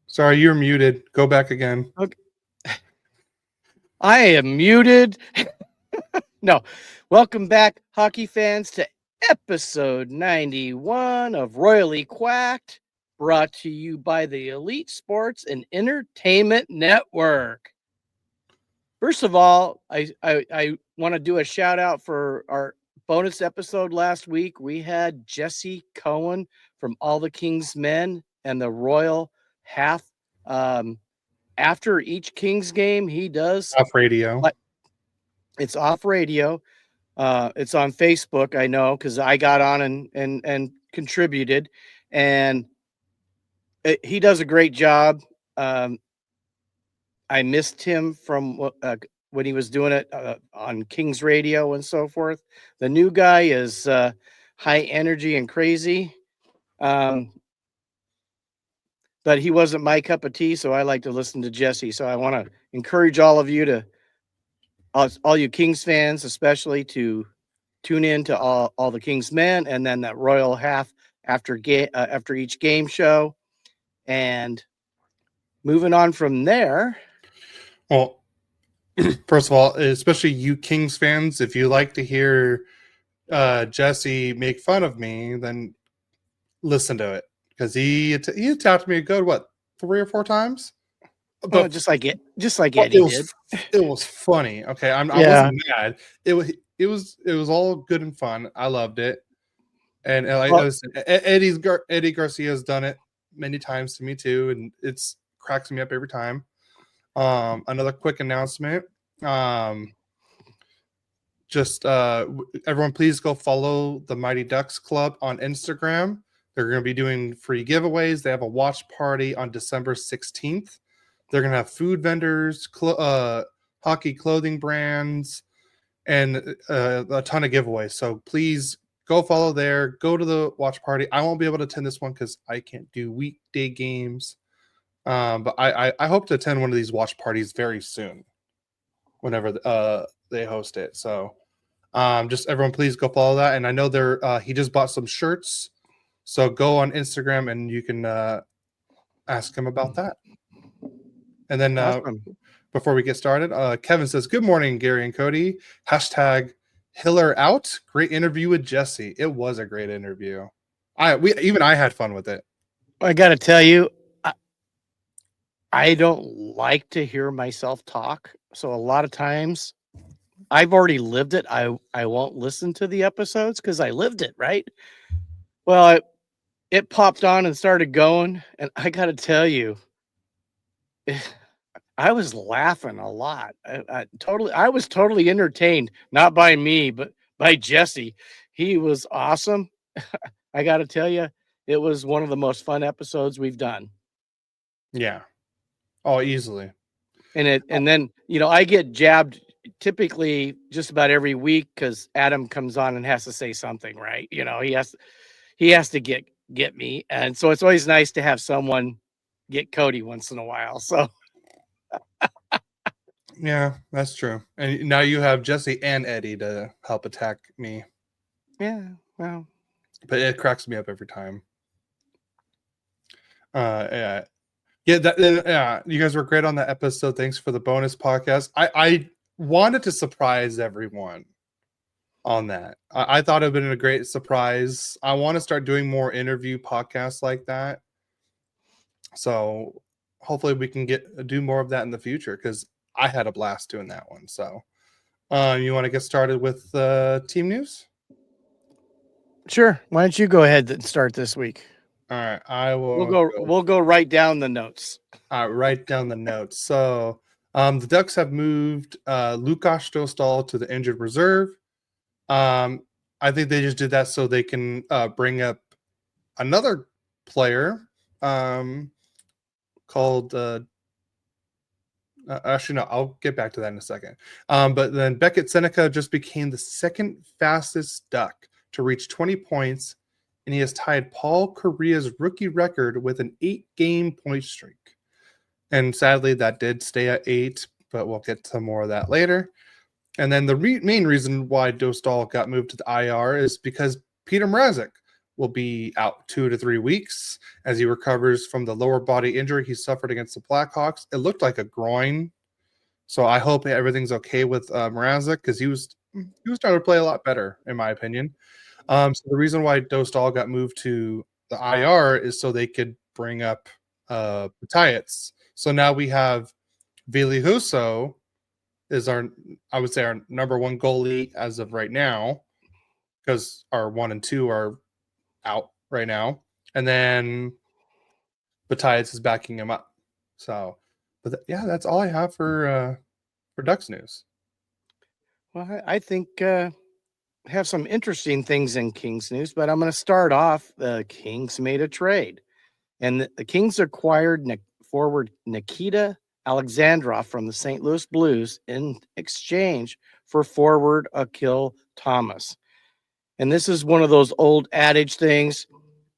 Sorry, you're muted. Go back again. Okay. I am muted. No. Welcome back, hockey fans, to episode 91 of Royally Quacked, brought to you by the Elite Sports and Entertainment Network. First of all, I want to do a shout out for our bonus episode last week. We had Jesse Cohen from All the King's Men and the Royal Half. After each Kings game, he does Off radio. It's off radio. It's on Facebook, I know, because I got on and contributed, and he does a great job. I missed him from when he was doing it on Kings Radio and so forth. The new guy is high energy and crazy, but he wasn't my cup of tea, so I like to listen to Jesse. So I want to encourage all of you to, all you Kings fans especially, to tune in to all the Kings Men, and then that Royal Half after each game show. And moving on from there. Well, first of all, especially you Kings fans, if you like to hear Jesse make fun of me, then listen to it, because he attacked me a good 3 or 4 times. But just like Eddie did. It was funny. Okay, I wasn't mad. It was all good and fun. I loved it. And Eddie Garcia has done it many times to me too, and it's cracks me up every time. Another quick announcement. Everyone, please go follow the Mighty Ducks Club on Instagram. They're going to be doing free giveaways. They have a watch party on December 16th. They're going to have food vendors, hockey clothing brands, and a ton of giveaways. So please go follow there. Go to the watch party. I won't be able to attend this one because I can't do weekday games. But I hope to attend one of these watch parties very soon, whenever they host it. So just everyone, please go follow that. And I know he just bought some shirts. So go on Instagram and you can ask him about that. And then before we get started, Kevin says, "Good morning, Gary and Cody. # Hiller out. Great interview with Jesse. It was a great interview. I had fun with it. I got to tell you, I don't like to hear myself talk. So a lot of times I've already lived it. I won't listen to the episodes because I lived it, right? Well, it popped on and started going. And I got to tell you, I was laughing a lot. I was totally entertained, not by me, but by Jesse. He was awesome. I got to tell you, it was one of the most fun episodes we've done. Yeah. Oh, easily. And then, I get jabbed typically just about every week because Adam comes on and has to say something, right? He has to get me. And so it's always nice to have someone get Cody once in a while. So yeah, that's true. And now you have Jesse and Eddie to help attack me. Yeah, well, but it cracks me up every time. You guys were great on that episode. Thanks for the bonus podcast. I wanted to surprise everyone on that. I thought it would have been a great surprise. I want to start doing more interview podcasts like that. So hopefully we can do more of that in the future, because I had a blast doing that one. So you want to get started with team news? Sure. Why don't you go ahead and start this week? All right, I will. We'll go right down the notes. Write down the notes. So the Ducks have moved Lukas Dostal to the injured reserve. I think they just did that so they can bring up another player called. Actually, no, I'll get back to that in a second. But then Beckett Seneca just became the second fastest Duck to reach 20 points, and he has tied Paul Correa's rookie record with an 8-game point streak. And sadly, that did stay at 8, but we'll get to more of that later. And then the main reason why Dostal got moved to the IR is because Peter Mrazek will be out 2 to 3 weeks as he recovers from the lower body injury he suffered against the Blackhawks. It looked like a groin, so I hope everything's okay with Mrazek, because he was starting to play a lot better, in my opinion. So the reason why Dostal got moved to the IR is so they could bring up Mattias. So now we have Ville Husso is I would say our number one goalie as of right now, because our 1 and 2 are out right now, and then Mattias is backing him up. So, but yeah, that's all I have for Ducks news. Well, I think have some interesting things in Kings news, but I'm going to start off. The Kings made a trade, and the Kings acquired forward Nikita Alexandrov from the St. Louis Blues in exchange for forward Akil Thomas. And this is one of those old adage things.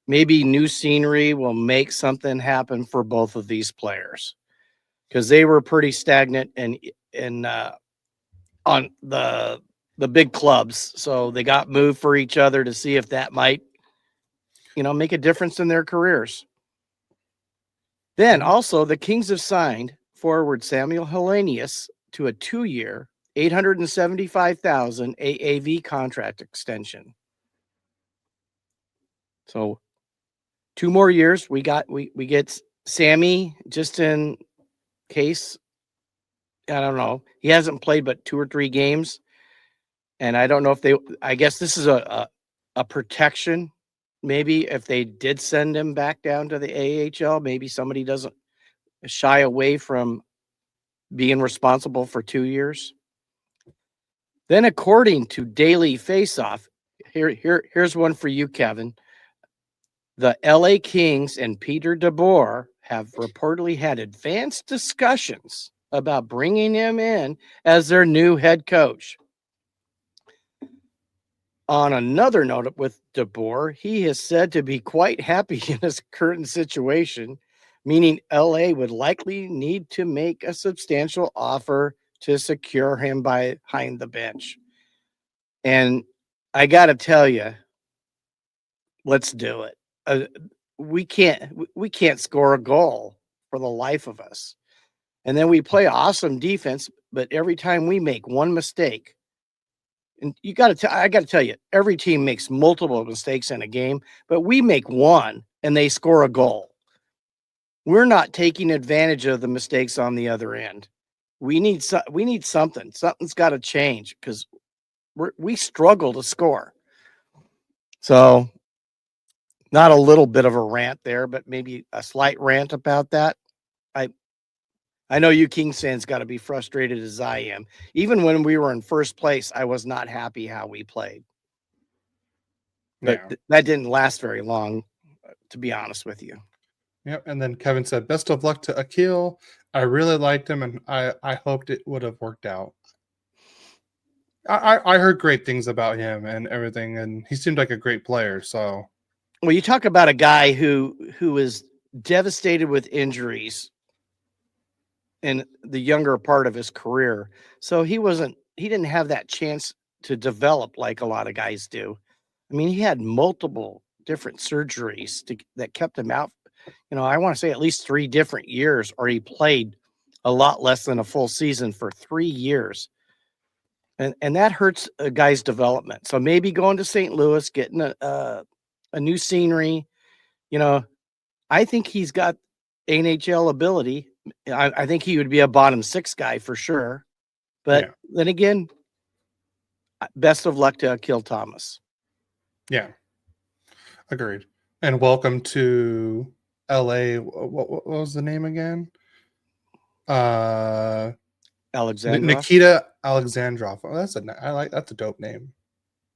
Maybe new scenery will make something happen for both of these players, because they were pretty stagnant and on the big clubs. So they got moved for each other to see if that might, make a difference in their careers. Then also the Kings have signed forward Samuel Helenius to a 2-year, $875,000 AAV contract extension. So 2 more years. We get Sammy just in case. I don't know. He hasn't played but 2 or 3 games. And I don't know if I guess this is a protection. Maybe if they did send him back down to the AHL, maybe somebody doesn't shy away from being responsible for 2 years. Then, according to Daily Faceoff, here's one for you, Kevin. The LA Kings and Peter DeBoer have reportedly had advanced discussions about bringing him in as their new head coach. On another note with DeBoer, he is said to be quite happy in his current situation, meaning LA would likely need to make a substantial offer to secure him behind the bench. And I got to tell you, let's do it. We can't score a goal for the life of us. And then we play awesome defense, but every time we make one mistake, and I got to tell you, every team makes multiple mistakes in a game, but we make one and they score a goal. We're not taking advantage of the mistakes on the other end. We need something. Something's got to change, because we struggle to score. So, not a little bit of a rant there, but maybe a slight rant about that. I know you Kings fans got to be frustrated as I am. Even when we were in first place, I was not happy how we played. But that didn't last very long, to be honest with you. Yep. And then Kevin said, "Best of luck to Akil. I really liked him, and I hoped it would have worked out." I heard great things about him and everything, and he seemed like a great player. So, well, you talk about a guy who is devastated with injuries in the younger part of his career. So he didn't have that chance to develop like a lot of guys do. I mean, he had multiple different surgeries that kept him out. I want to say at least 3 different years, or he played a lot less than a full season for 3 years. And that hurts a guy's development. So maybe going to St. Louis, getting a new scenery, I think he's got NHL ability. I think he would be a bottom 6 guy for sure. But then again, best of luck to Akil Thomas. Yeah, agreed. And welcome to LA. What was the name again? Alexandrov. Nikita Alexandrov. Oh, that's a dope name.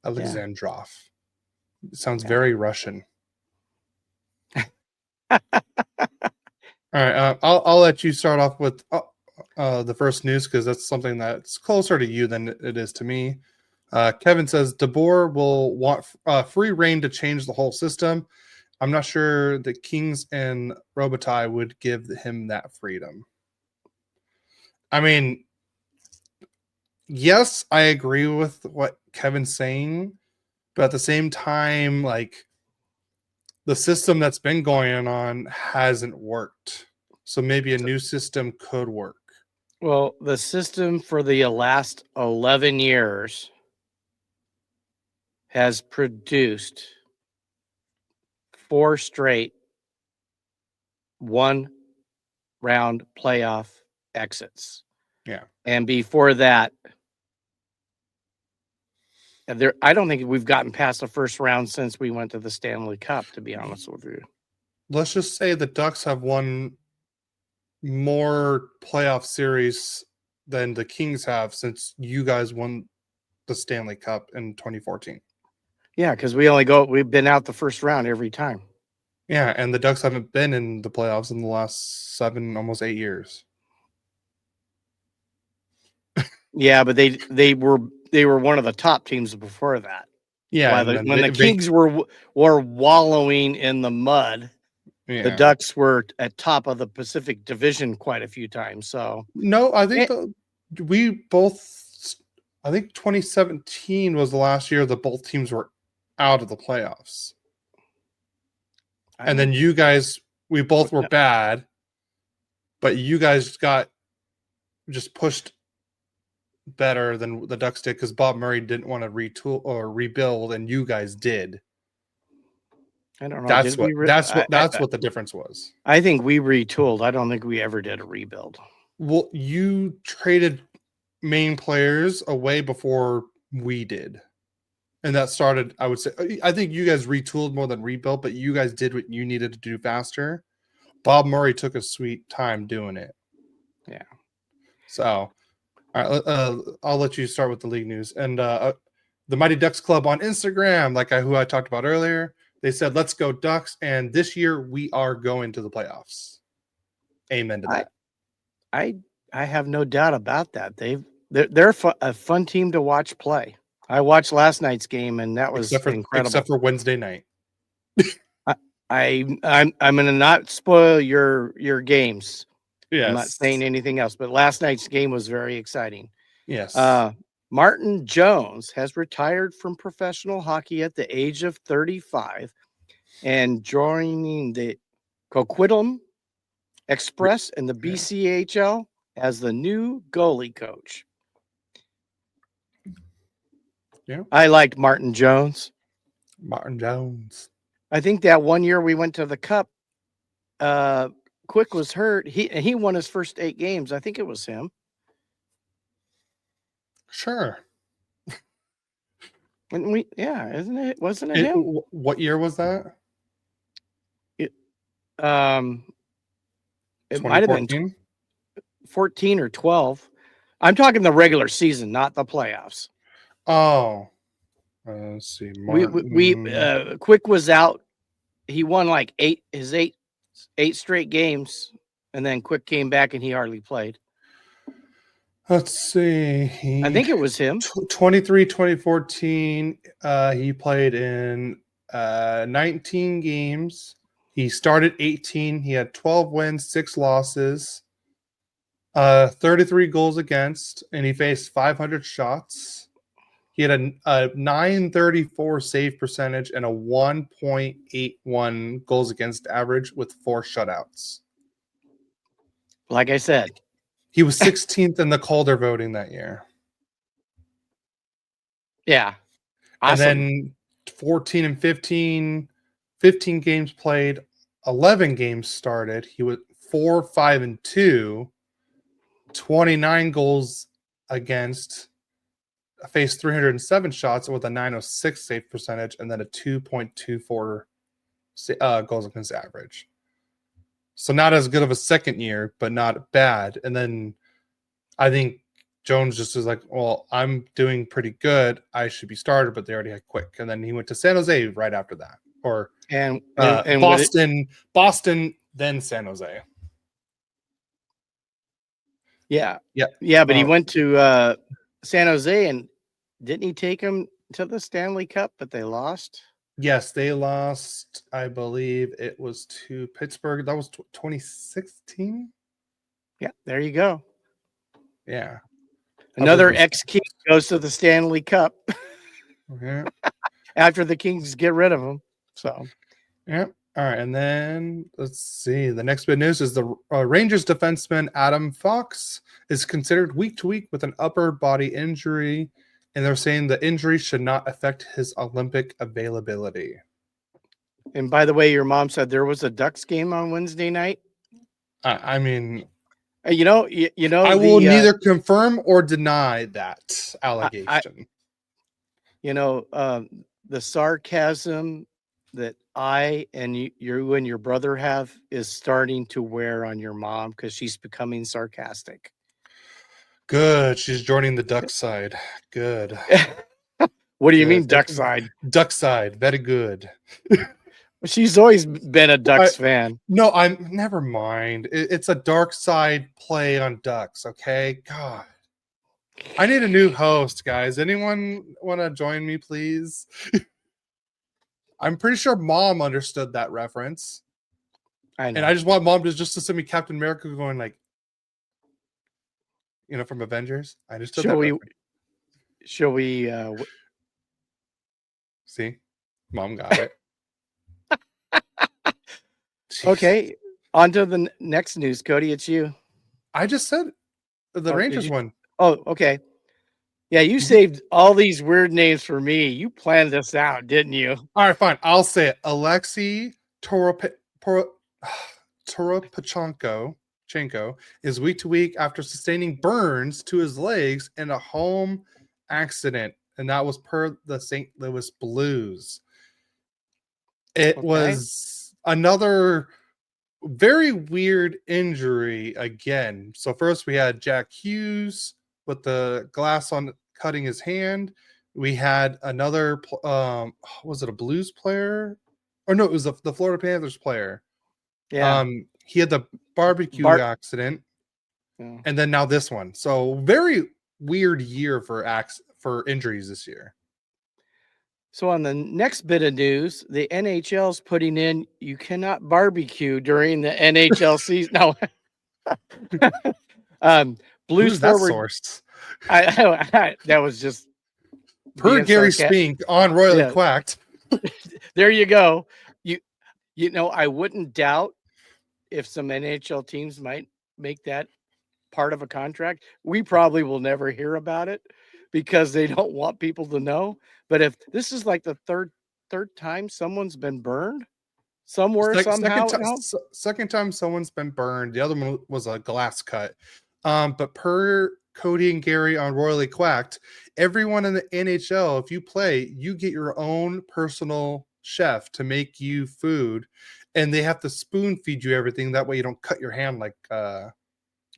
Alexandrov. It sounds very Russian. All right, I'll let you start off with the first news, because that's something that's closer to you than it is to me. Kevin says DeBoer will want free reign to change the whole system. I'm not sure the Kings and Robitaille would give him that freedom. I mean, yes, I agree with what Kevin's saying, but at the same time, like, the system that's been going on hasn't worked. So maybe a new system could work. Well, the system for the last 11 years has produced 4 straight 1-round playoff exits. Yeah. And before that, I don't think we've gotten past the first round since we went to the Stanley Cup, to be honest with you. Let's just say the Ducks have won more playoff series than the Kings have since you guys won the Stanley Cup in 2014. Yeah, because we've been out the first round every time. Yeah, and the Ducks haven't been in the playoffs in the last 7, almost 8 years. Yeah, but they were one of the top teams before that. Yeah, when the Kings were wallowing in the mud, the Ducks were at top of the Pacific Division quite a few times. So no, I think I think 2017 was the last year that both teams were out of the playoffs. And then you guys, we both were bad, but you guys got just pushed better than the Ducks did because Bob Murray didn't want to retool or rebuild, and you guys did. I don't know. That's what the difference was. I think we retooled. I don't think we ever did a rebuild. Well, you traded main players away before we did. And that started, I would say, I think you guys retooled more than rebuilt, but you guys did what you needed to do faster. Bob Murray took a sweet time doing it. Yeah. So, all right, I'll let you start with the league news. And the Mighty Ducks Club on Instagram, who I talked about earlier, they said, "Let's go Ducks." And this year we are going to the playoffs. Amen to that. I have no doubt about that. They're a fun team to watch play. I watched last night's game, and that was incredible. Except for Wednesday night. I'm going to not spoil your games. Yes. I'm not saying anything else, but last night's game was very exciting. Yes. Martin Jones has retired from professional hockey at the age of 35 and joining the Coquitlam Express and the BCHL as the new goalie coach. Yeah. I liked Martin Jones. I think that one year we went to the Cup, Quick was hurt. He won his first 8 games. I think it was him. Sure. Isn't it? Wasn't it him? What year was that? It might have been 14 or 12. I'm talking the regular season, not the playoffs. Oh, let's see. We Quick was out. He won like 8 straight games, and then Quick came back and he hardly played. Let's see. I think it was him. 2014. He played in 19 games. He started 18. He had 12 wins, 6 losses, 33 goals against, and he faced 500 shots. He had a 934 save percentage and a 1.81 goals against average with 4 shutouts. Like I said, he was 16th in the Calder voting that year. Yeah. Awesome. And then 14 and 15 games played, 11 games started. He was 4-5-2, 29 goals against, faced 307 shots with a 906 save percentage, and then a 2.24 goals against average. So not as good of a second year, but not bad. And then I think Jones just was like, well, I'm doing pretty good. I should be started, but they already had Quick. And then he went to San Jose right after that. And Boston, then San Jose. Yeah. But he went to San Jose, and didn't he take him to the Stanley Cup? But they lost. Yes, they lost. I believe it was to Pittsburgh. That was 2016. Yeah, there you go. Yeah. Another ex-King goes to the Stanley Cup. Yeah. After the Kings get rid of him. So, yeah. All right, and then let's see. The next bit of news is the Rangers defenseman Adam Fox is considered week to week with an upper body injury, and they're saying the injury should not affect his Olympic availability. And by the way, your mom said there was a Ducks game on Wednesday night. I mean, You know, I will neither confirm or deny that allegation. The sarcasm that I and you and your brother have is starting to wear on your mom because she's becoming sarcastic. Good. She's joining the duck side. Good. What do you mean, duck side? Duck side. Very good. She's always been a Ducks fan. No, never mind. It's a dark side play on Ducks, okay? God. I need a new host, guys. Anyone want to join me, please? I'm pretty sure Mom understood that reference. I know. And I just want Mom to send me Captain America going like, from Avengers. I understood that reference. Shall we see? Mom got it. Okay, on to the next news. Cody, it's you. I just said the Rangers one. Oh, okay. Yeah, you saved all these weird names for me. You planned this out, didn't you? All right, fine. I'll say it. Alexei Toropchenko is week to week after sustaining burns to his legs in a home accident, and that was per the St. Louis Blues. It was another very weird injury again. So first we had Jack Hughes with the glass on cutting his hand. We had another was it a Blues player? Or no, it was the Florida Panthers player. Yeah. He had the barbecue accident. Yeah. And then now this one. So very weird year for injuries this year. So on the next bit of news, the NHL's putting in you cannot barbecue during the NHL season. No. Blues Who's forward. That sourced? That was just per Gary Spink on Royally Quacked. There you go. I wouldn't doubt if some NHL teams might make that part of a contract. We probably will never hear about it because they don't want people to know. But if this is like the third time someone's been burned somewhere, somehow. Second time someone's been burned. The other one was a glass cut. But per Cody and Gary on Royally Quacked, everyone in the NHL, if you play, you get your own personal chef to make you food, and they have to spoon feed you everything. That way you don't cut your hand like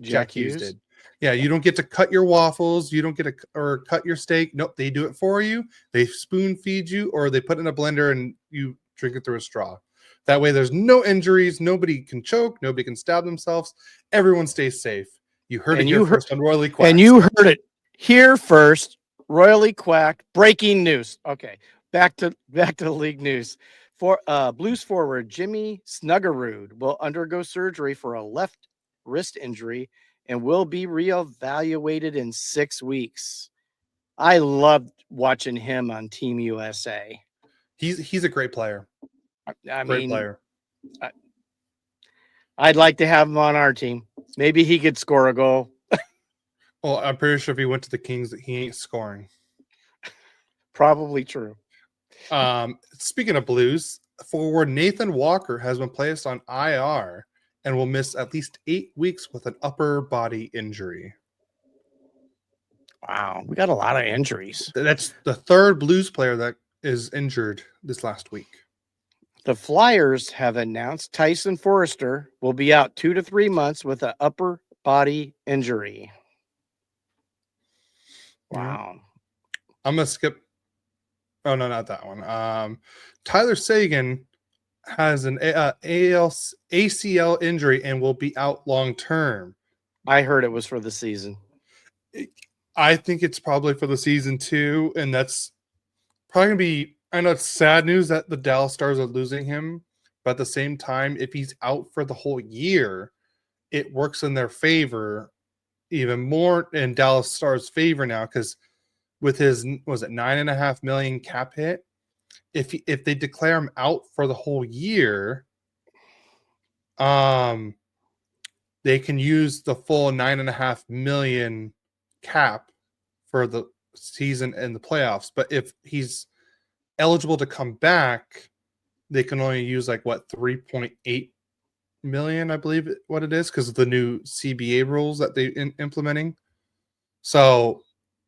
Jack Hughes did. Yeah, you don't get to cut your waffles. You don't get or cut your steak. Nope, they do it for you. They spoon feed you, or they put it in a blender and you drink it through a straw. That way there's no injuries. Nobody can choke. Nobody can stab themselves. Everyone stays safe. You heard it here first on Royally Quacked. And you heard it here first. Royally Quacked. Breaking news. Okay, back to the league news. For Blues forward Jimmy Snuggerud will undergo surgery for a left wrist injury and will be reevaluated in 6 weeks. I loved watching him on Team USA. He's a great player. Great player. I'd like to have him on our team. Maybe he could score a goal. Well, I'm pretty sure if he went to the Kings that he ain't scoring. Probably true. Speaking of Blues, forward Nathan Walker has been placed on IR and will miss at least 8 weeks with an upper body injury. Wow, we got a lot of injuries. That's the third Blues player that is injured this last week. The Flyers have announced Tyson Forrester will be out 2 to 3 months with an upper body injury. Wow. I'm going to skip. Oh, no, not that one. Tyler Seguin has an ACL injury and will be out long term. I heard it was for the season. I think it's probably for the season too, and that's probably going to be, I know it's sad news that the Dallas Stars are losing him, but at the same time, if he's out for the whole year, it works in their favor even more in Dallas Stars' favor now, because with his, was it $9.5 million cap hit, if they declare him out for the whole year, they can use the full $9.5 million cap for the season and the playoffs. But if he's eligible to come back, they can only use like what 3.8 million, I believe what it is, because of the new CBA rules that they implementing. So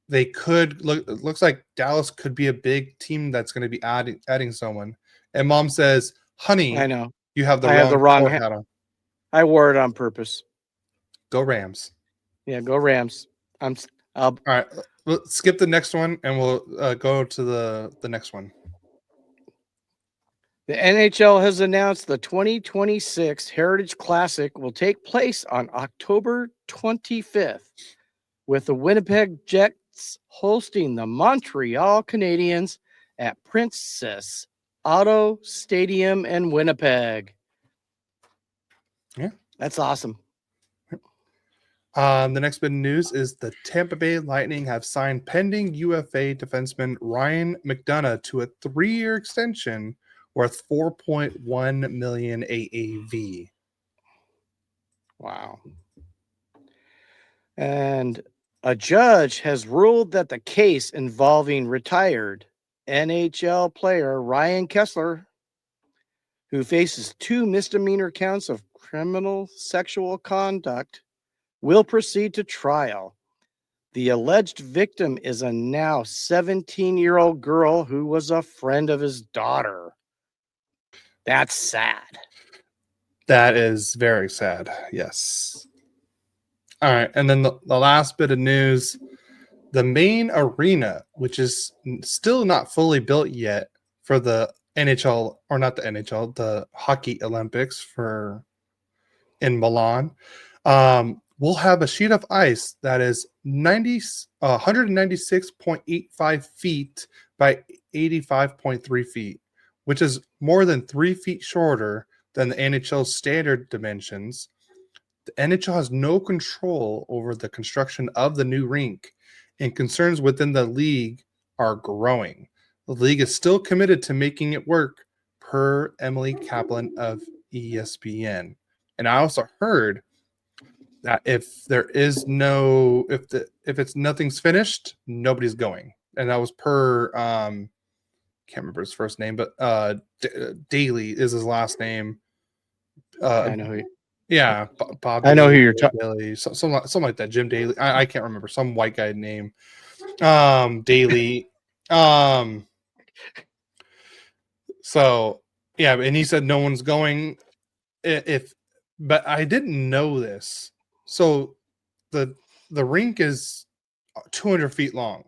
they could look. It looks like Dallas could be a big team that's going to be adding someone. And Mom says, "Honey, I know. you have the I have the wrong hat on. I wore it on purpose. Go Rams." Yeah, go Rams. All right. Let's skip the next one, and we'll go to the next one. The NHL has announced the 2026 Heritage Classic will take place on October 25th, with the Winnipeg Jets hosting the Montreal Canadiens at Princess Auto Stadium in Winnipeg. Yeah. That's awesome. The next bit of news is the Tampa Bay Lightning have signed pending UFA defenseman Ryan McDonough to a 3-year extension worth $4.1 million AAV. Wow. And a judge has ruled that the case involving retired NHL player Ryan Kessler, who faces 2 misdemeanor counts of criminal sexual conduct, will proceed to trial. The alleged victim is a now 17-year-old girl who was a friend of his daughter. That's sad. That is very sad. Yes. All right. And then the last bit of news, the main arena, which is still not fully built yet for the NHL, or not the NHL, the Hockey Olympics in Milan, will have a sheet of ice that is 196.85 feet by 85.3 feet, which is more than 3 feet shorter than the NHL's standard dimensions. The NHL has no control over the construction of the new rink, and concerns within the league are growing. The league is still committed to making it work, per Emily Kaplan of ESPN. And I also heard that if nothing's finished, nobody's going. And that was per can't remember his first name, but Daly is his last name. I know who. Yeah, Bob. I know who you're talking. Daly, something like that. Jim Daly. I can't remember, some white guy name. Daly. So yeah, and he said no one's going. But I didn't know this. So the rink is 200 feet long,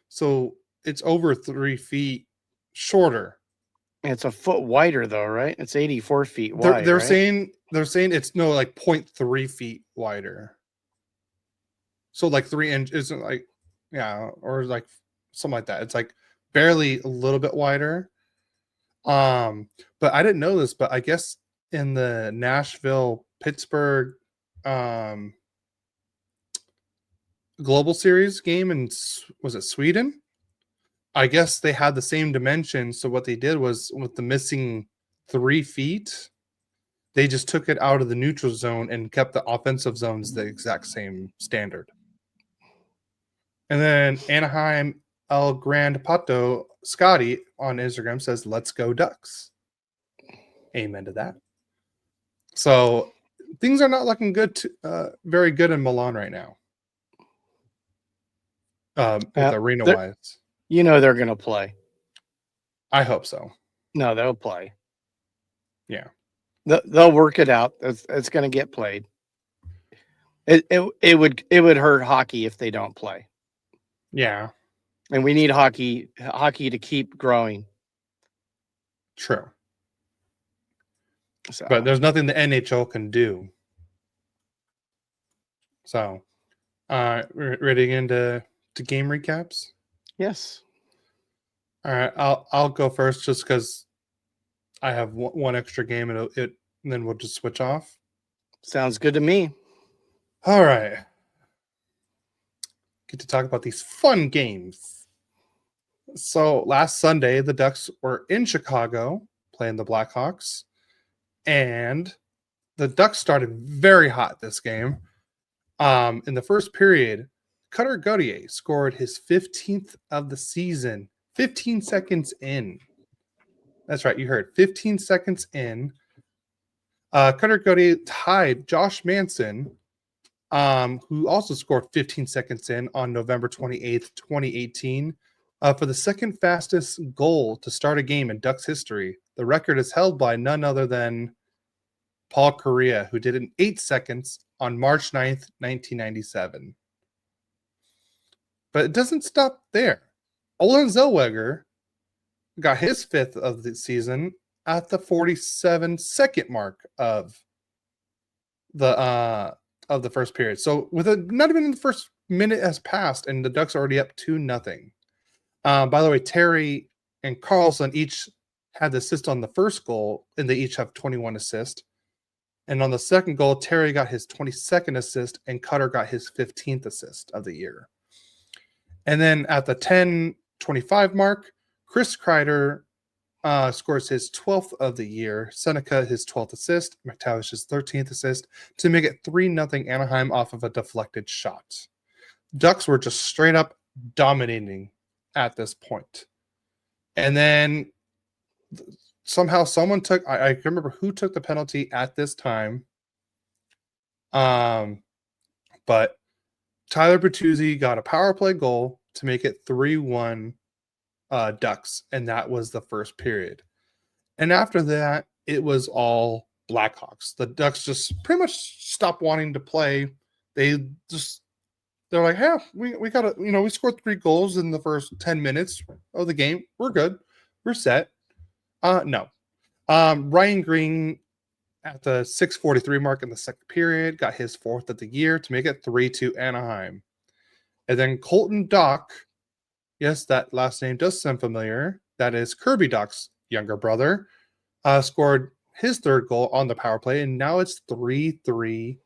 so it's over 3 feet shorter. It's a foot wider though, right? It's 84 feet wide. They're right? saying it's no, like 0.3 feet wider. So like 3 inches isn't like, yeah, or like something like that. It's like barely a little bit wider. But I didn't know this, but I guess in the Nashville Pittsburgh Global Series game, and was it Sweden? I guess they had the same dimensions. So what they did was, with the missing 3 feet, they just took it out of the neutral zone and kept the offensive zones the exact same standard. And then Anaheim El Grand Pato Scotty on Instagram says, "Let's go Ducks." Amen to that. So things are not looking good, very good in Milan right now. With arena wise, they're going to play. I hope so. No, they'll play. Yeah, they'll work it out. It's going to get played. It would hurt hockey if they don't play. Yeah, and we need hockey to keep growing. True. So. But there's nothing the NHL can do. So, we're ready to get into game recaps? Yes. All right, I'll go first just because I have one extra game, and then we'll just switch off. Sounds good to me. All right. Get to talk about these fun games. So last Sunday, the Ducks were in Chicago playing the Blackhawks, and the Ducks started very hot this game. In the first period, Cutter Gauthier scored his 15th of the season, 15 seconds in. That's right, you heard 15 seconds in. Cutter Gauthier tied Josh Manson, who also scored 15 seconds in on November 28th, 2018, for the second fastest goal to start a game in Ducks history. The record is held by none other than Paul Correa, who did it in 8 seconds on March 9th, 1997. But it doesn't stop there. Olan Zellweger got his 5th of the season at the 47-second mark of the first period. So not even in the first minute has passed, and the Ducks are already up 2-0. By the way, Terry and Carlson each had the assist on the first goal, and they each have 21 assists. And on the second goal, Terry got his 22nd assist, and Cutter got his 15th assist of the year. And then at the 10:25 mark, Chris Kreider scores his 12th of the year. Seneca his 12th assist. McTavish his 13th assist to make it 3-0 Anaheim off of a deflected shot. Ducks were just straight up dominating at this point. And then somehow someone took, I can't remember who took the penalty at this time. But Tyler Bertuzzi got a power play goal to make it 3-1 Ducks, and that was the first period. And after that, it was all Blackhawks. The Ducks just pretty much stopped wanting to play. They're like, hey, we got to, we scored 3 goals in the first 10 minutes of the game. We're good. We're set. No. Ryan Green at the 6:43 mark in the second period got his 4th of the year to make it 3-2 Anaheim. And then Colton Dock, yes, that last name does sound familiar. That is Kirby Dock's younger brother, scored his 3rd goal on the power play, and now it's 3-3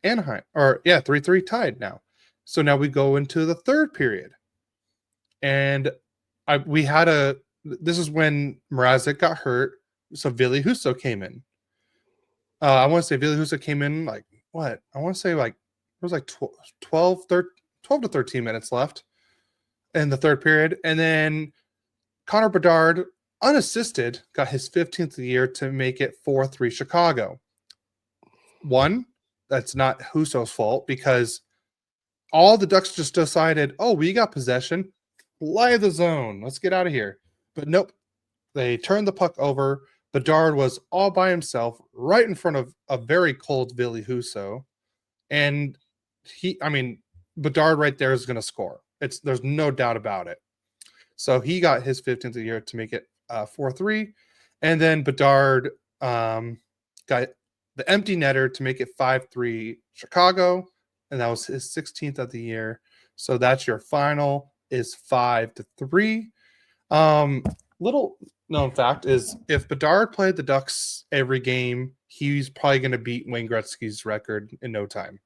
Anaheim. 3-3 tied now. So now we go into the 3rd period. And this is when Mrazek got hurt, so Ville Husso came in. I want to say Ville Husso came in like, what? I want to say like, it was like 12 to 13 minutes left in the 3rd period. And then Connor Bedard, unassisted, got his 15th of the year to make it 4-3 Chicago. One, that's not Husso's fault, because all the Ducks just decided, oh, we got possession, fly the zone, let's get out of here. But nope, they turned the puck over. Bedard was all by himself right in front of a very cold Ville Husso. And Bedard right there is going to score. There's no doubt about it. So he got his 15th of the year to make it 4-3. And then Bedard got the empty netter to make it 5-3 Chicago. And that was his 16th of the year. So that's your final, is 5-3. Little known fact is, if Bedard played the Ducks every game, he's probably going to beat Wayne Gretzky's record in no time,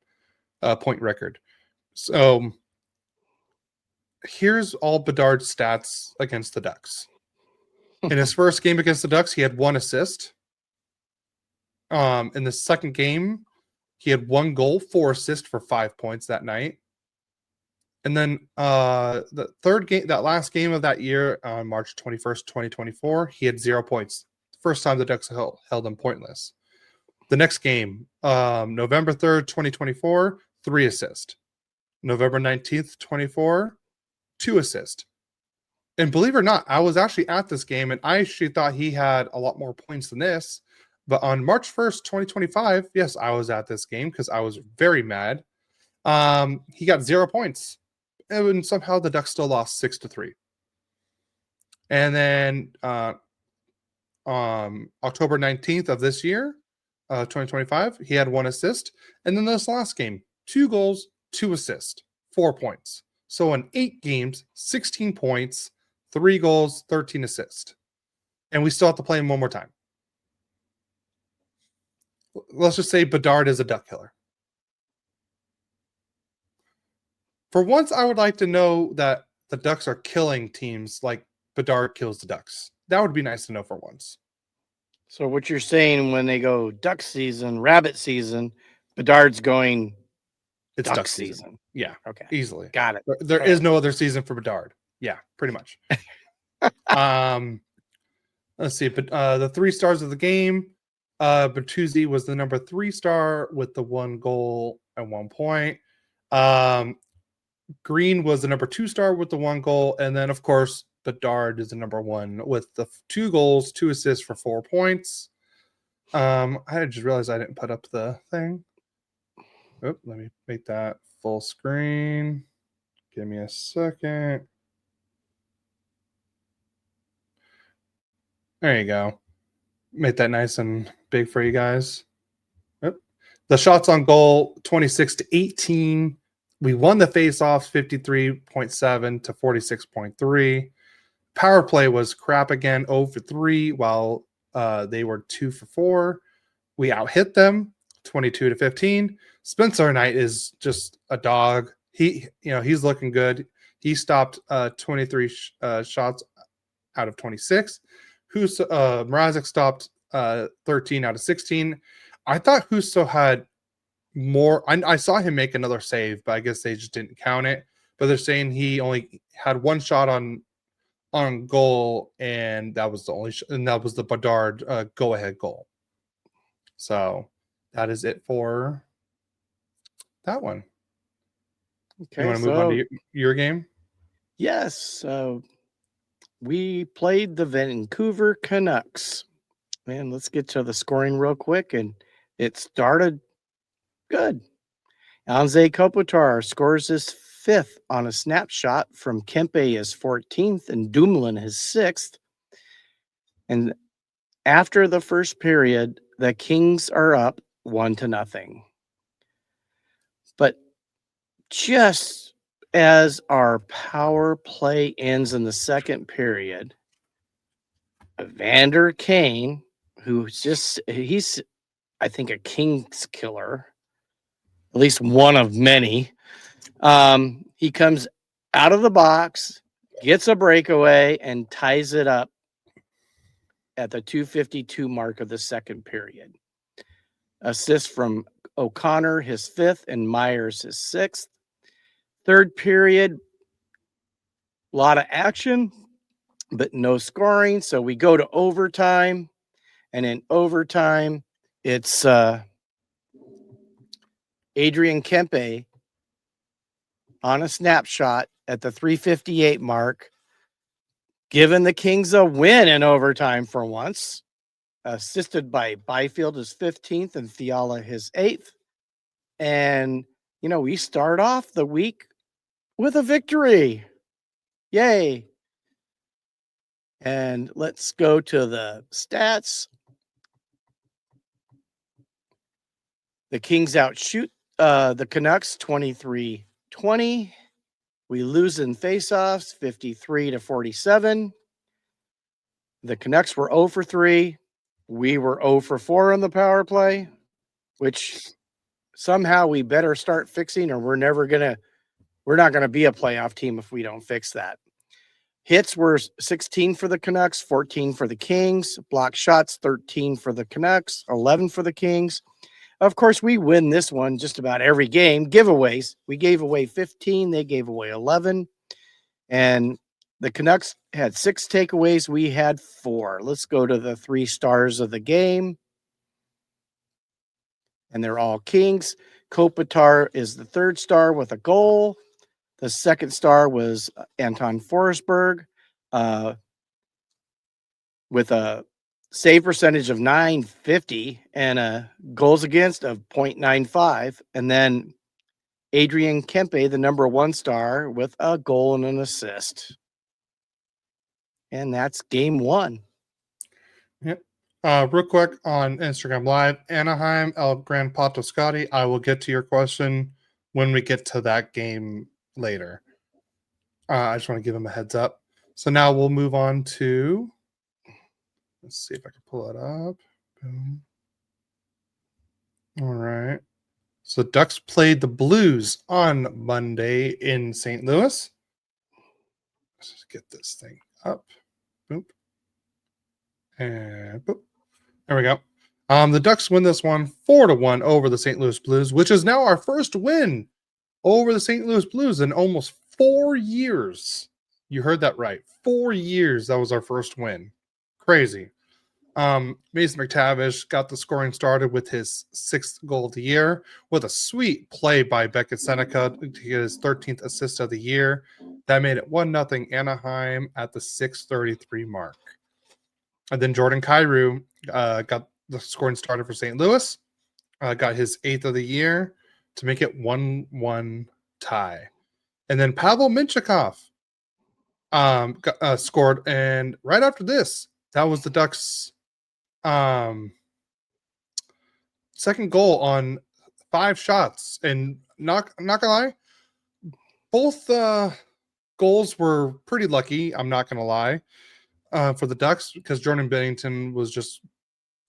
point record. So here's all Bedard's stats against the Ducks. In his first game against the Ducks, he had 1 assist. In the second game, he had 1 goal, 4 assists for 5 points that night. And then the third game, that last game of that year, on March 21st, 2024, he had 0 points. First time the Ducks held him pointless. The next game, November 3rd, 2024, 3 assists. November 19th, 24, 2 assists. And believe it or not, I was actually at this game, and I actually thought he had a lot more points than this. But on March 1st, 2025, yes, I was at this game because I was very mad. He got 0 points. And somehow the Ducks still lost 6-3. And then October 19th of this year, 2025, he had 1 assist. And then this last game, 2 goals, 2 assists, 4 points. So in 8 games, 16 points, 3 goals, 13 assists. And we still have to play him one more time. Let's just say Bedard is a Duck killer. For once, I would like to know that the Ducks are killing teams like Bedard kills the Ducks. That would be nice to know for once. So what you're saying when they go duck season, rabbit season, Bedard's going It's duck duck season. season. Yeah, Okay. easily. Got it. There is no other season for Bedard. Yeah, pretty much. Let's see. But the 3 stars of the game, Bertuzzi was the number 3 star with the 1 goal and 1 point. Green was the number 2 star with the 1 goal, and then of course Bedard is the number 1 with the 2 goals, 2 assists for 4 points. I just realized I didn't put up the thing. Let me make that full screen. Give me a second. There you go. Make that nice and big for you guys. Yep. The shots on goal 26-18. We won the face-offs 53.7 to 46.3. Power play was crap again, 0 for 3, while they were 2 for 4. We out-hit them 22 to 15. Spencer Knight is just a dog. He's looking good. He stopped 23 shots out of 26. Mrazek stopped 13 out of 16. I thought Huso had more. I saw him make another save, but I guess they just didn't count it. But they're saying he only had 1 shot on goal, and that was the only and that was the Bedard go ahead goal. So that is it for that one. Okay. You want to move on to your game? Yes. We played the Vancouver Canucks. Man, let's get to the scoring real quick. And it started good. Anze Kopitar scores his 5th on a snapshot from Kempe his 14th and Dumoulin his 6th. And after the first period, the Kings are up 1-0. But just as our power play ends in the second period, Evander Kane, he's I think a Kings killer, at least one of many. He comes out of the box, gets a breakaway, and ties it up at the 2:52 mark of the second period. Assist from O'Connor, his 5th, and Myers, his 6th. Third period, a lot of action, but no scoring. So we go to overtime, and in overtime, it's Adrian Kempe on a snapshot at the 3:58 mark, giving the Kings a win in overtime for once, assisted by Byfield, his 15th, and Fiala, his 8th. And, we start off the week with a victory. Yay. And let's go to the stats. The Kings outshoot the Canucks 23-20. We lose in faceoffs 53 to 47. The Canucks were 0 for 3. We were 0 for 4 on the power play, which somehow we better start fixing, or we're not going to be a playoff team if we don't fix that. Hits were 16 for the Canucks, 14 for the Kings. Block shots, 13 for the Canucks, 11 for the Kings. Of course, we win this one just about every game. Giveaways, we gave away 15. They gave away 11. And the Canucks had 6 takeaways. We had 4. Let's go to the 3 stars of the game. And they're all Kings. Kopitar is the 3rd star with a goal. The 2nd star was Anton Forsberg with a save percentage of .950 and a goals against of .95. And then Adrian Kempe, the number 1 star, with a goal and an assist. And that's game 1. Yep. Real quick on Instagram Live, Anaheim, El Gran Pato Scotty. I will get to your question when we get to that game later. I just want to give him a heads up. So now we'll move on to, let's see if I can pull it up. Boom. All right. So Ducks played the Blues on Monday in St. Louis. Let's just get this thing up. Boop. And boop. There we go. The Ducks win this one 4-1 over the St. Louis Blues, which is now our first win over the St. Louis Blues in almost 4 years. You heard that right. 4 years. That was our first win. Crazy. Mason McTavish got the scoring started with his 6th goal of the year with a sweet play by Beckett Seneca to get his 13th assist of the year. That made it 1-0 Anaheim at the 6:33 mark. And then Jordan Kyrou got the scoring started for St. Louis, got his 8th of the year to make it 1-1 tie. And then Pavel Minchikov scored, and right after this, that was the Ducks' second goal on 5 shots. And not gonna lie, both goals were pretty lucky. I'm not gonna lie, for the Ducks, because Jordan Bennington was just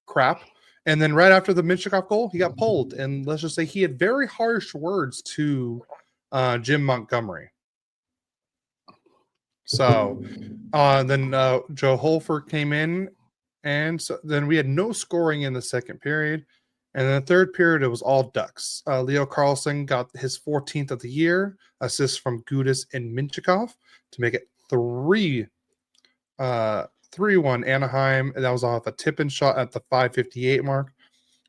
crap. And then right after the Minchikov goal, he got pulled. And let's just say he had very harsh words to Jim Montgomery. So then Joe Holford came in, and so then we had no scoring in the second period. And in the third period, it was all Ducks. Leo Carlson got his 14th of the year, assists from Gudis and Minchikov to make it 3-1 Anaheim. And that was off a tip-in shot at the 5:58 mark.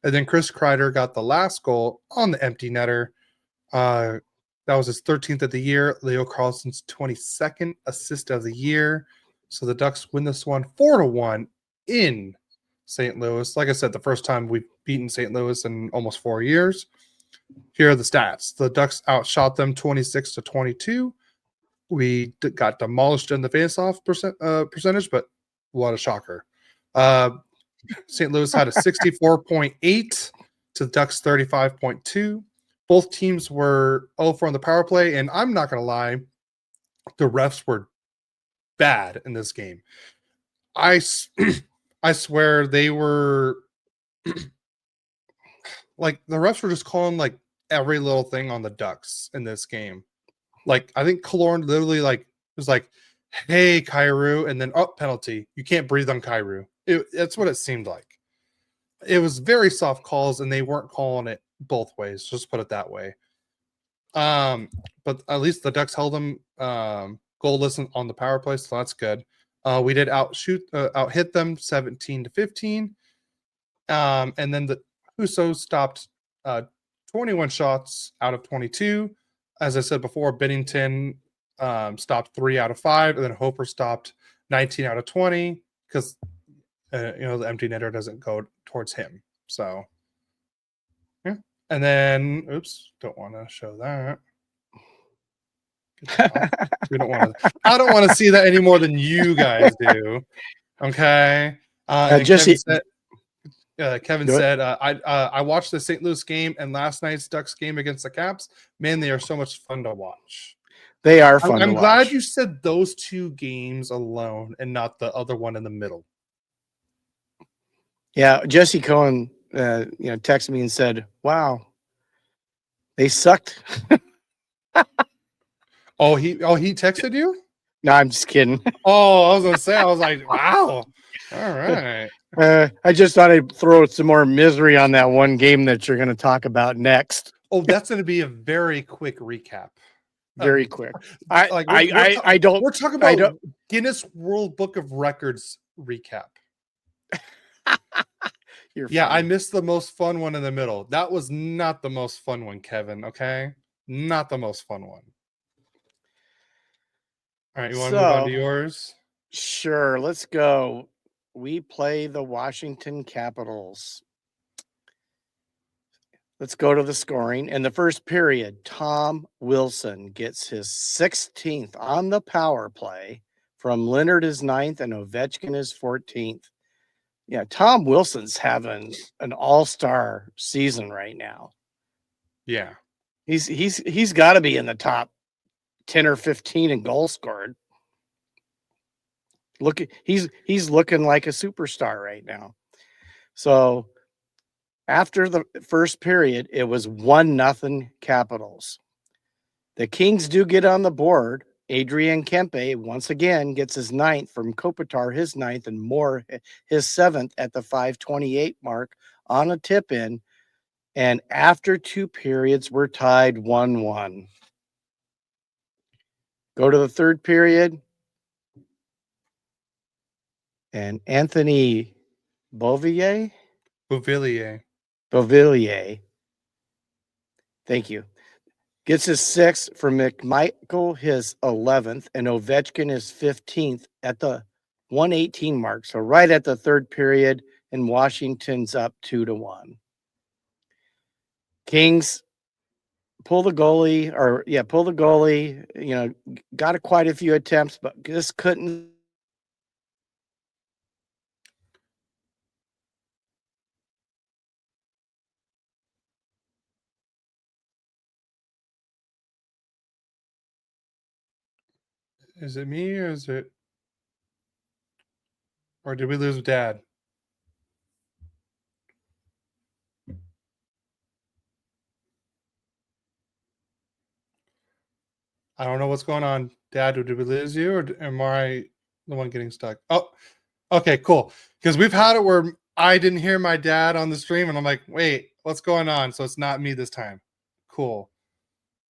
And then Chris Kreider got the last goal on the empty netter. That was his 13th of the year. Leo Carlson's 22nd assist of the year. So the Ducks win this one 4-1 in St. Louis. Like I said, the first time we've beaten St. Louis in almost 4 years. Here are the stats. The Ducks outshot them 26-22. We got demolished in the faceoff percentage, but what a shocker. St. Louis had a 64.8 to the Ducks 35.2. Both teams were 0-4 on the power play, and I'm not going to lie, the refs were bad in this game. I swear they were like, the refs were just calling like every little thing on the Ducks in this game. Like, I think Killorn literally like was like, "Hey, Kyrou," and then penalty. You can't breathe on Kyrou. That's what it seemed like. It was very soft calls, and they weren't calling it both ways. Just put it that way. But at least the Ducks held them goalless on the power play, so that's good. We did out hit them 17-15. And then the Husso stopped 21 shots out of 22. As I said before, Bennington stopped 3 out of 5, and then Hofer stopped 19 out of 20 because the empty netter doesn't go towards him. So yeah. And then don't want to show that. We don't want to. I don't want to see that any more than you guys do. Okay. Kevin said, I watched the St. Louis game and last night's Ducks game against the Caps. Man, they are so much fun to watch. They are fun. I'm glad you said those 2 games alone and not the other one in the middle. Yeah, Jesse Cohen, texted me and said, "Wow, they sucked." Oh, he texted you? No, I'm just kidding. Oh, I was gonna say, I was like, wow. All right. I just thought I'd throw some more misery on that one game that you're going to talk about next. Oh, that's going to be a very quick recap. Very quick. We're talking about Guinness World Book of Records recap. I missed the most fun one in the middle. That was not the most fun one, Kevin. Okay, not the most fun one. All right, you want to move on to yours? Sure, let's go. We play the Washington Capitals. Let's go to the scoring. In the first period, Tom Wilson gets his 16th on the power play from Leonard his 9th and Ovechkin his 14th. Yeah, Tom Wilson's having an all-star season right now. Yeah. He's got to be in the top 10 or 15 in goals scored. Look, he's looking like a superstar right now. So after the first period, it was 1-0 Capitals. The Kings do get on the board Adrian Kempe once again gets his 9th from Kopitar, his 9th, and Moore his 7th at the 5:28 mark on a tip in. And after 2 periods, we're tied 1-1. Go to the 3rd period. And Anthony Beauvillier, thank you, gets his 6th for McMichael, his 11th, and Ovechkin his 15th at the 1:18 mark. So right at the 3rd period, and Washington's up 2-1. Kings pull the goalie, you know, got quite a few attempts, but just couldn't. Is it me or did we lose Dad? I don't know what's going on. Dad, did we lose you, or am I the one getting stuck? Oh, okay, cool. Because we've had it where I didn't hear my dad on the stream, and I'm like, wait, what's going on? So it's not me this time. Cool.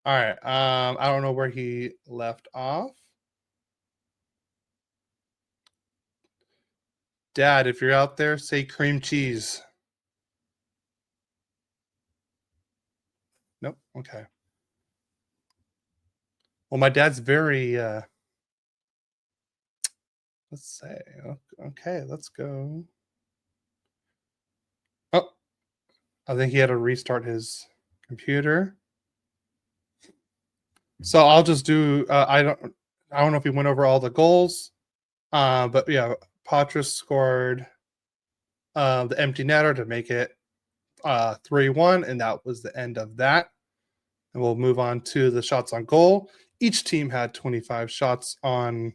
All right. I don't know where he left off. Dad, if you're out there, say cream cheese. Nope. Okay. Well, my dad's very let's say, okay, let's go. Oh, I think he had to restart his computer. So I'll just do. I don't know if he went over all the goals, but yeah, Patras scored the empty netter to make it 3-1, and that was the end of that. And we'll move on to the shots on goal. Each team had 25 shots on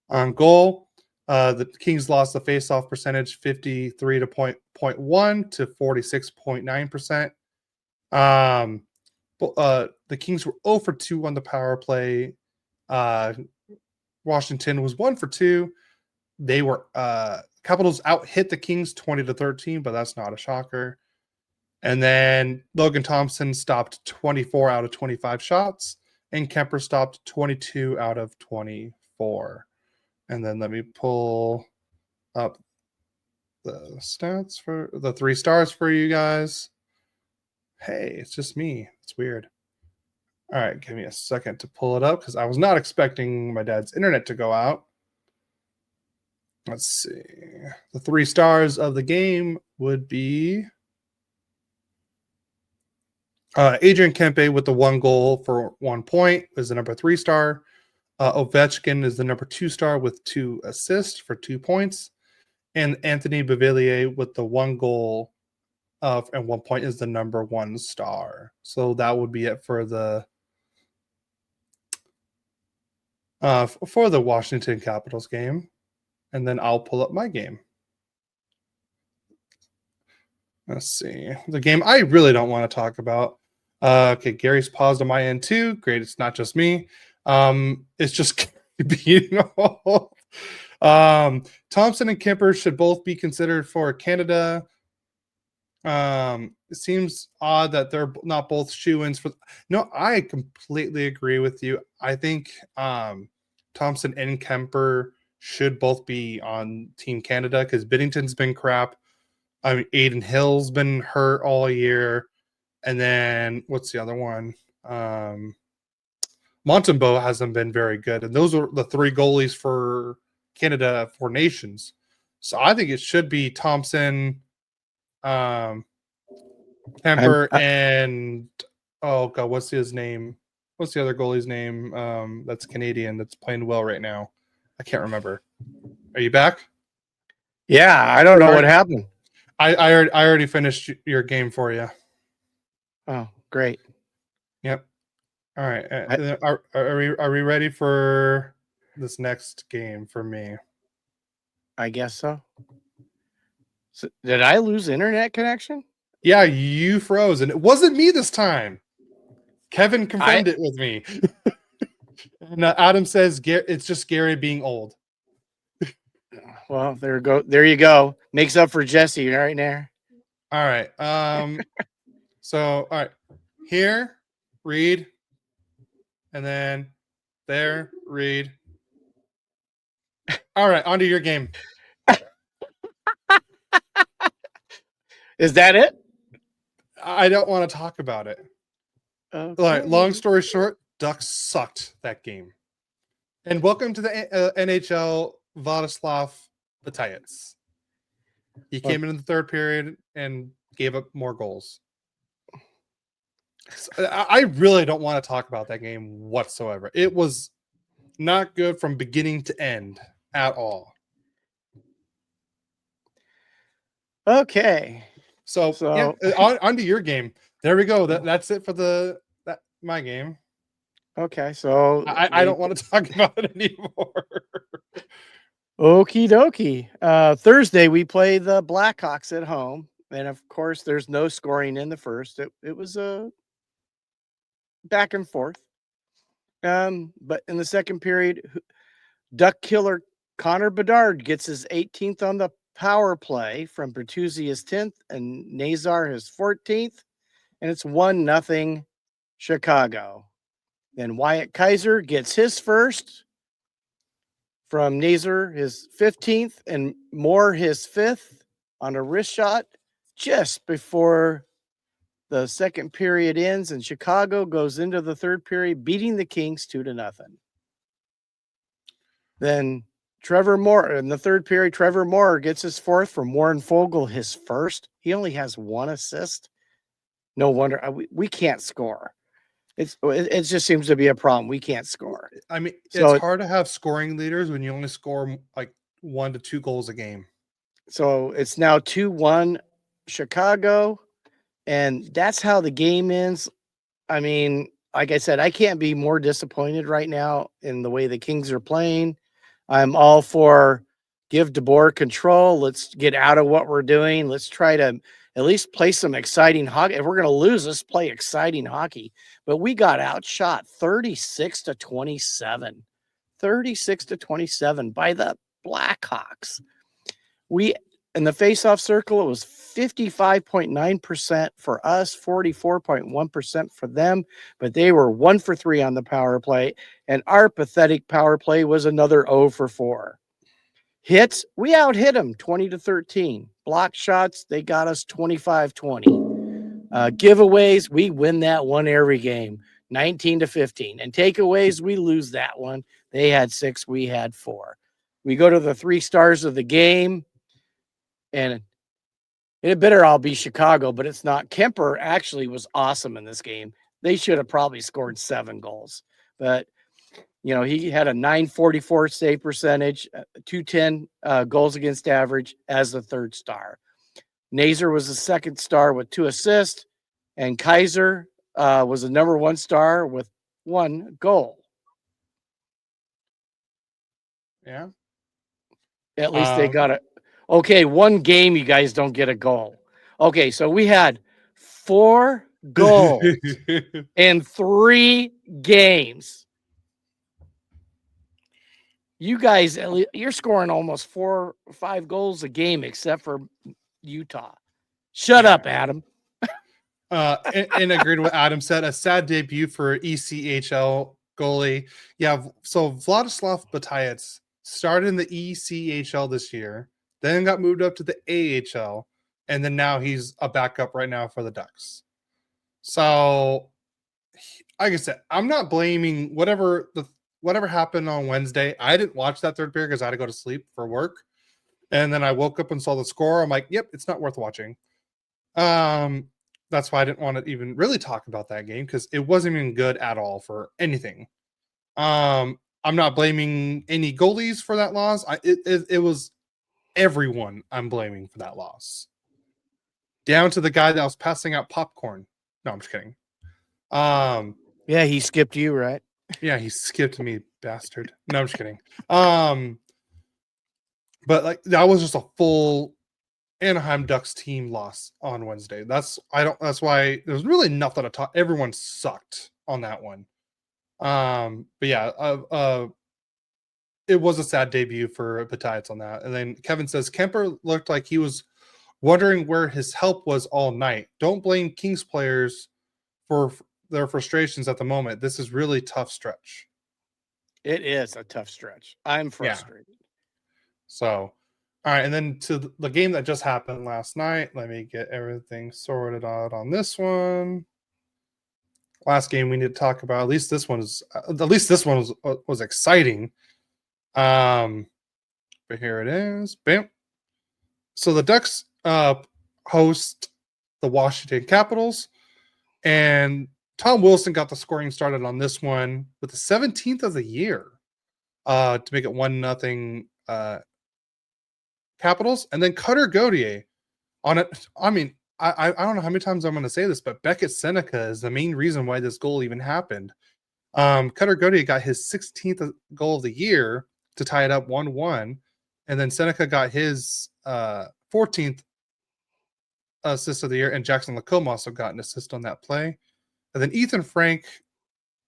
goal. The Kings lost the faceoff percentage 53 to 0.1 to 46.9%. The Kings were 0 for 2 on the power play. Washington was 1 for 2. They were Capitals out hit the Kings 20 to 13, but that's not a shocker. And then Logan Thompson stopped 24 out of 25 shots, and Kemper stopped 22 out of 24. And then let me pull up the stats for the 3 stars for you guys. Hey, it's just me. It's weird. All right, give me a second to pull it up because I was not expecting my dad's internet to go out. Let's see. The 3 stars of the game would be Adrian Kempe with the 1 goal for 1 point is the number 3 star. Ovechkin is the number 2 star with 2 assists for 2 points. And Anthony Beauvillier with the 1 goal and 1 point is the number 1 star. So that would be it for the Washington Capitals game. And then I'll pull up my game. Let's see. The game I really don't want to talk about. Okay, Gary's paused on my end too. Great, it's not just me. It's just being Thompson and Kemper should both be considered for Canada. It seems odd that they're not both shoe-ins for. No, I completely agree with you. I think Thompson and Kemper should both be on Team Canada because Binnington's been crap. I mean, Aiden Hill's been hurt all year. And then what's the other one? Montembeault hasn't been very good. And those are the 3 goalies for Canada for Nations. So I think it should be Thompson, Kemper, and oh god, what's his name? What's the other goalie's name? That's Canadian. That's playing well right now. I can't remember. Are you back? Yeah, I don't know what happened. I already finished your game for you. Oh, great. Yep. All right. Are we ready for this next game for me? I guess so. So did I lose internet connection? Yeah, you froze, and it wasn't me this time. Kevin confirmed it with me. And Adam says it's just Gary being old. Well, there you go. Makes up for Jesse right there. All right. So all right. Here, read, and then there, read. All right, onto your game. Is that it? I don't want to talk about it. Okay. All right, long story short, Ducks sucked that game. And welcome to the NHL, Vladislav Bataillets. He came in the third period and gave up more goals. So I really don't want to talk about that game whatsoever. It was not good from beginning to end at all. Okay. So yeah, onto your game. There we go. That's it for my game. Okay, so I don't want to talk about it anymore. Okie dokie. Thursday we play the Blackhawks at home, and of course there's no scoring in the first. It was a back and forth. But in the second period, Duck killer Connor Bedard gets his 18th on the power play from Bertuzzi his 10th and Nazar his 14th, and it's 1-0 Chicago. Then Wyatt Kaiser gets his first from Nazar his 15th and Moore his 5th on a wrist shot just before the second period ends, and Chicago goes into the third period beating the Kings 2-0. Then Trevor Moore in the third period, Trevor Moore gets his fourth from Warren Fogle, his first. He only has one assist. No wonder we can't score. It just seems to be a problem. We can't score. I mean, it's hard to have scoring leaders when you only score like 1 to 2 goals a game. So it's now 2-1 Chicago, and that's how the game ends. I mean, like I said, I can't be more disappointed right now in the way the Kings are playing. I'm all for give DeBoer control. Let's get out of what we're doing. Let's try to at least play some exciting hockey. If we're going to lose, let's play exciting hockey. But we got outshot 36-27. 36-27 by the Blackhawks. We in the faceoff circle, it was 55.9% for us, 44.1% for them, but they were 1 for 3 on the power play, and our pathetic power play was another 0 for 4. Hits, we out-hit them 20-13. Block shots, they got us 25-20. Giveaways, we win that one every game, 19-15. And takeaways, we lose that one. They had 6, we had 4. We go to the 3 stars of the game, and it better all be Chicago, but it's not. Kemper actually was awesome in this game. They should have probably scored 7 goals. But, you know, he had a .944 save percentage, 210 goals against average as the 3rd star. Nazar was the 2nd star with 2 assists, and Kaiser was the number 1 star with 1 goal. Yeah. At least they got it. Okay, 1 game you guys don't get a goal. Okay, so we had 4 goals in 3 games. You guys, you're scoring almost 4 or 5 goals a game, except for Utah. Shut up, Adam. And agreed with Adam said, a sad debut for ECHL goalie. Yeah, so Vladislav Bataillets started in the ECHL this year, then got moved up to the AHL, and then now he's a backup right now for the Ducks. So, like I said, I'm not blaming whatever happened on Wednesday. I didn't watch that third period because I had to go to sleep for work, and then I woke up and saw the score. I'm like, yep, it's not worth watching. That's why I didn't want to even really talk about that game because it wasn't even good at all for anything. I'm not blaming any goalies for that loss. It was everyone I'm blaming for that loss. Down to the guy that was passing out popcorn. No, I'm just kidding. Yeah, he skipped you, right? Yeah, he skipped me, bastard. No, I'm just kidding. But like that was just a full Anaheim Ducks team loss on Wednesday. That's why there's really nothing to talk. Everyone sucked on that one. But yeah, it was a sad debut for Batites on that. And then Kevin says Kemper looked like he was wondering where his help was all night. Don't blame Kings players for their frustrations at the moment. This is really tough stretch. It is a tough stretch. I'm frustrated. So, all right. And then to the game that just happened last night, let me get everything sorted out on this one. Last game we need to talk about. At least this one was exciting. But here it is. Bam. So the Ducks host the Washington Capitals, and Tom Wilson got the scoring started on this one with the 17th of the year to make it 1-0 Capitals, and then Cutter Gauthier on it. I mean, I don't know how many times I'm going to say this, but Beckett Seneca is the main reason why this goal even happened. Cutter Gauthier got his 16th goal of the year to tie it up 1-1, and then Seneca got his 14th assist of the year, and Jackson Lacombe also got an assist on that play. And then Ethan Frank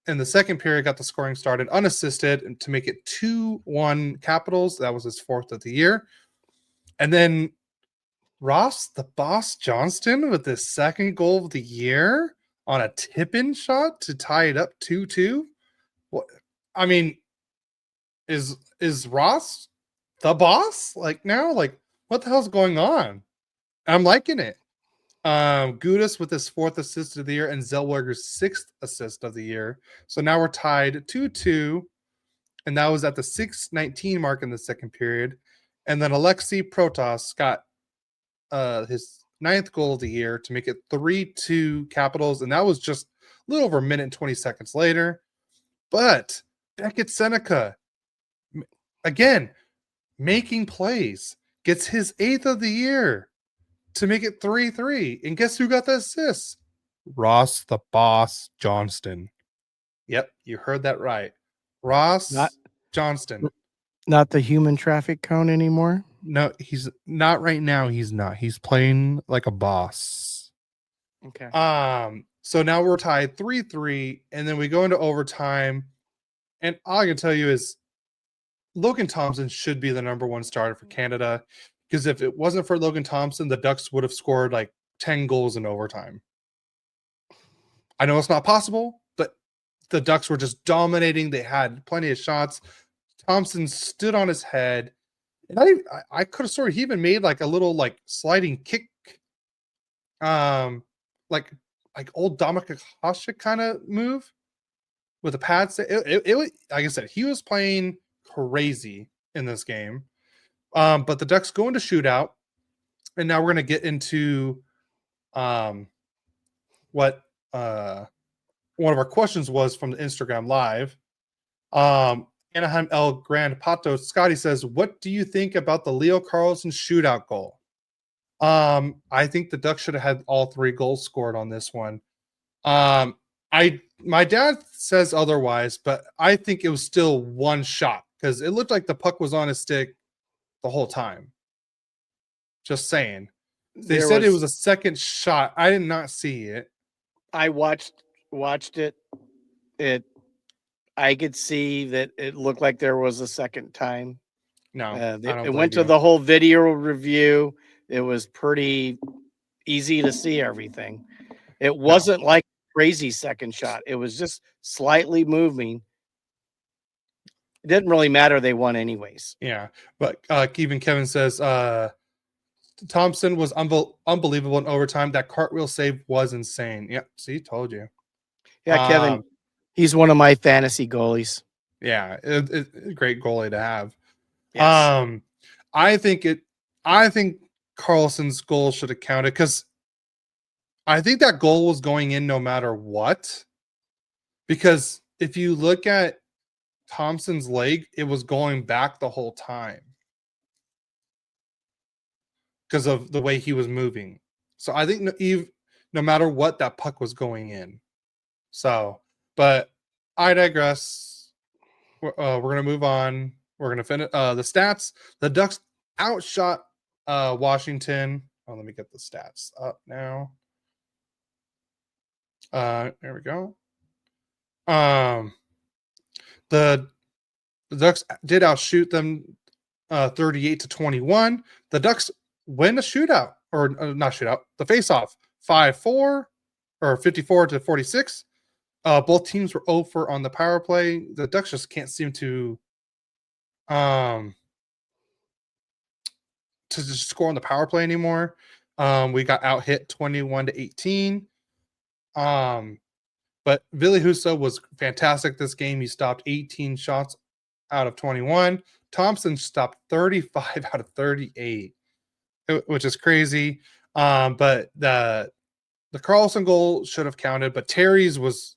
in the second period got the scoring started unassisted and to make it 2-1 Capitals. That was his 4th of the year. And then Ross the Boss Johnston with his second goal of the year on a tip-in shot to tie it up 2-2. What? I mean, is Ross the boss like now? Like, what the hell's going on? I'm liking it. Gudis with his 4th assist of the year and Zellweger's 6th assist of the year. So now we're tied 2-2, and that was at the 6:19 mark in the second period. And then Alexei Protas got his 9th goal of the year to make it 3-2 Capitals, and that was just a little over a minute and 20 seconds later. But Beckett Seneca, again, making plays, gets his 8th of the year to make it 3-3. And guess who got the assist? Ross the Boss Johnston. Yep, you heard that right. Ross Johnston. Not the human traffic cone anymore? No, he's not right now. He's not. He's playing like a boss. Okay. So now we're tied 3-3, and then we go into overtime. And all I can tell you is Logan Thompson should be the number 1 starter for Canada, because if it wasn't for Logan Thompson, the Ducks would have scored like 10 goals in overtime. I know it's not possible, but the Ducks were just dominating. They had plenty of shots. Thompson stood on his head. And I could have sworn he even made like a little like sliding kick, like old Dominik Hasek kind of move with the pads. It was, like I said, he was playing crazy in this game. But the Ducks go into shootout, and now we're going to get into what one of our questions was from the Instagram Live. Anaheim El Grand Pato Scotty says, "What do you think about the Leo Carlsson shootout goal?" I think the Ducks should have had all 3 goals scored on this one. My dad says otherwise, but I think it was still one shot because it looked like the puck was on his stick the whole time. Just saying. They said it was a second shot. I did not see it. I watched it. I could see that it looked like there was a second time. No, it went to the whole video review. It was pretty easy to see everything. It wasn't like a crazy second shot. It was just slightly moving. It didn't really matter. They won anyways. Yeah, but even Kevin says Thompson was unbelievable in overtime. That cartwheel save was insane. Yeah, see, told you. Yeah, Kevin, he's one of my fantasy goalies. Yeah, a great goalie to have. Yes. I think Carlson's goal should have counted because I think that goal was going in no matter what. Because if you look at Thompson's leg, it was going back the whole time because of the way he was moving. So I think no matter what, that puck was going in. So, but I digress. We're going to move on. We're going to finish the stats. The Ducks outshot Washington. Oh, let me get the stats up now. There we go. The Ducks did outshoot them 38-21. The Ducks win a shootout, or not shootout, the face-off 5-4 or 54-46. Both teams were over on the power play. The Ducks just can't seem to just score on the power play anymore. We got out hit 21-18. But Billy Huso was fantastic this game. He stopped 18 shots out of 21. Thompson stopped 35 out of 38, which is crazy. But the Carlson goal should have counted, but Terry's was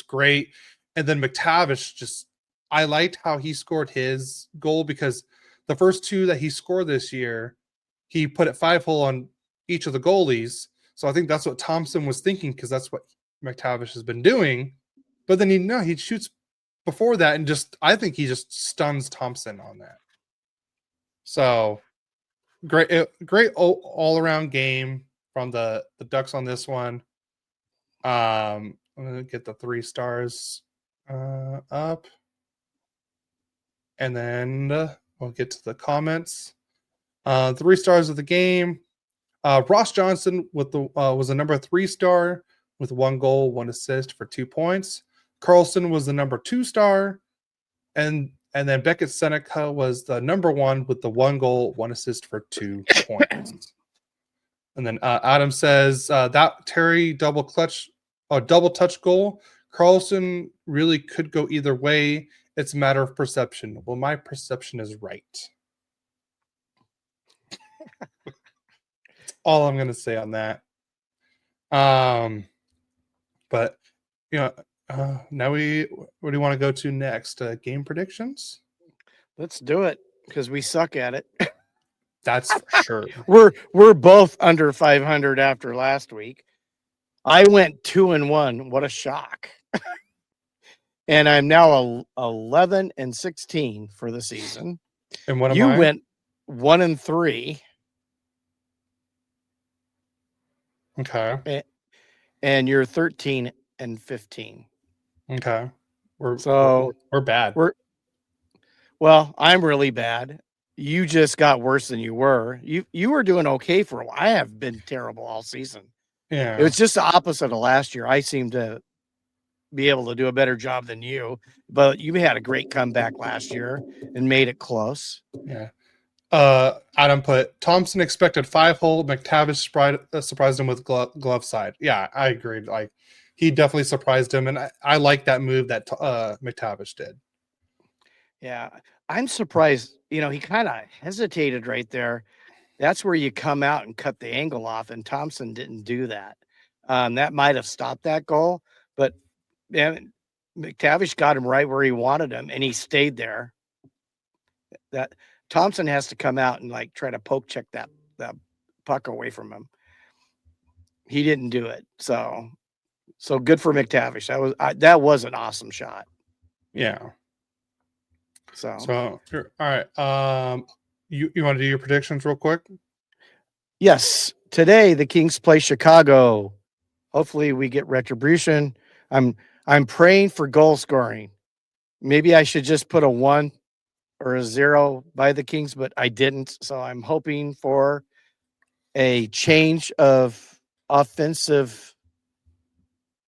great. And then McTavish I liked how he scored his goal, because the first two that he scored this year, he put it 5-hole on each of the goalies. So I think that's what Thompson was thinking, because that's what McTavish has been doing. But then he shoots before that, and I think he just stuns Thompson on that. So great all around game from the Ducks on this one. I'm gonna get the 3 stars up, and then we'll get to the comments. 3 stars of the game. Ross Johnson was the number 3 star with 1 goal, 1 assist for 2 points. Carlson was the number 2 star, and then Beckett Seneca was the number 1 with the 1 goal, 1 assist for 2 points. And then Adam says that Terry double touch goal, Carlson really could go either way. It's a matter of perception. Well, my perception is right. That's all I'm going to say on that. But now what do you want to go to next? Game predictions? Let's do it, because we suck at it. That's for sure. We're both under 500 after last week. I went 2-1. What a shock. And I'm now 11-16 for the season. And what am you I? went 1-3. Okay. And you're 13-15. Okay. We're bad. Well, I'm really bad. You just got worse than you were. You were doing okay for a while. I have been terrible all season. Yeah. It was just the opposite of last year. I seem to be able to do a better job than you, but you had a great comeback last year and made it close. Yeah. Adam put Thompson expected 5-hole. McTavish surprised him with glove side. Yeah, I agreed. Like, he definitely surprised him, and I like that move that McTavish did. Yeah, I'm surprised. He kind of hesitated right there. That's where you come out and cut the angle off, and Thompson didn't do that. That might have stopped that goal, but man, McTavish got him right where he wanted him, and he stayed there. That Thompson has to come out and try to poke check that puck away from him. He didn't do it, so good for McTavish. That was an awesome shot. Yeah. So all right. You want to do your predictions real quick? Yes. Today the Kings play Chicago. Hopefully we get retribution. I'm praying for goal scoring. Maybe I should just put a 1 or a 0 by the Kings, but I didn't. So I'm hoping for a change of offensive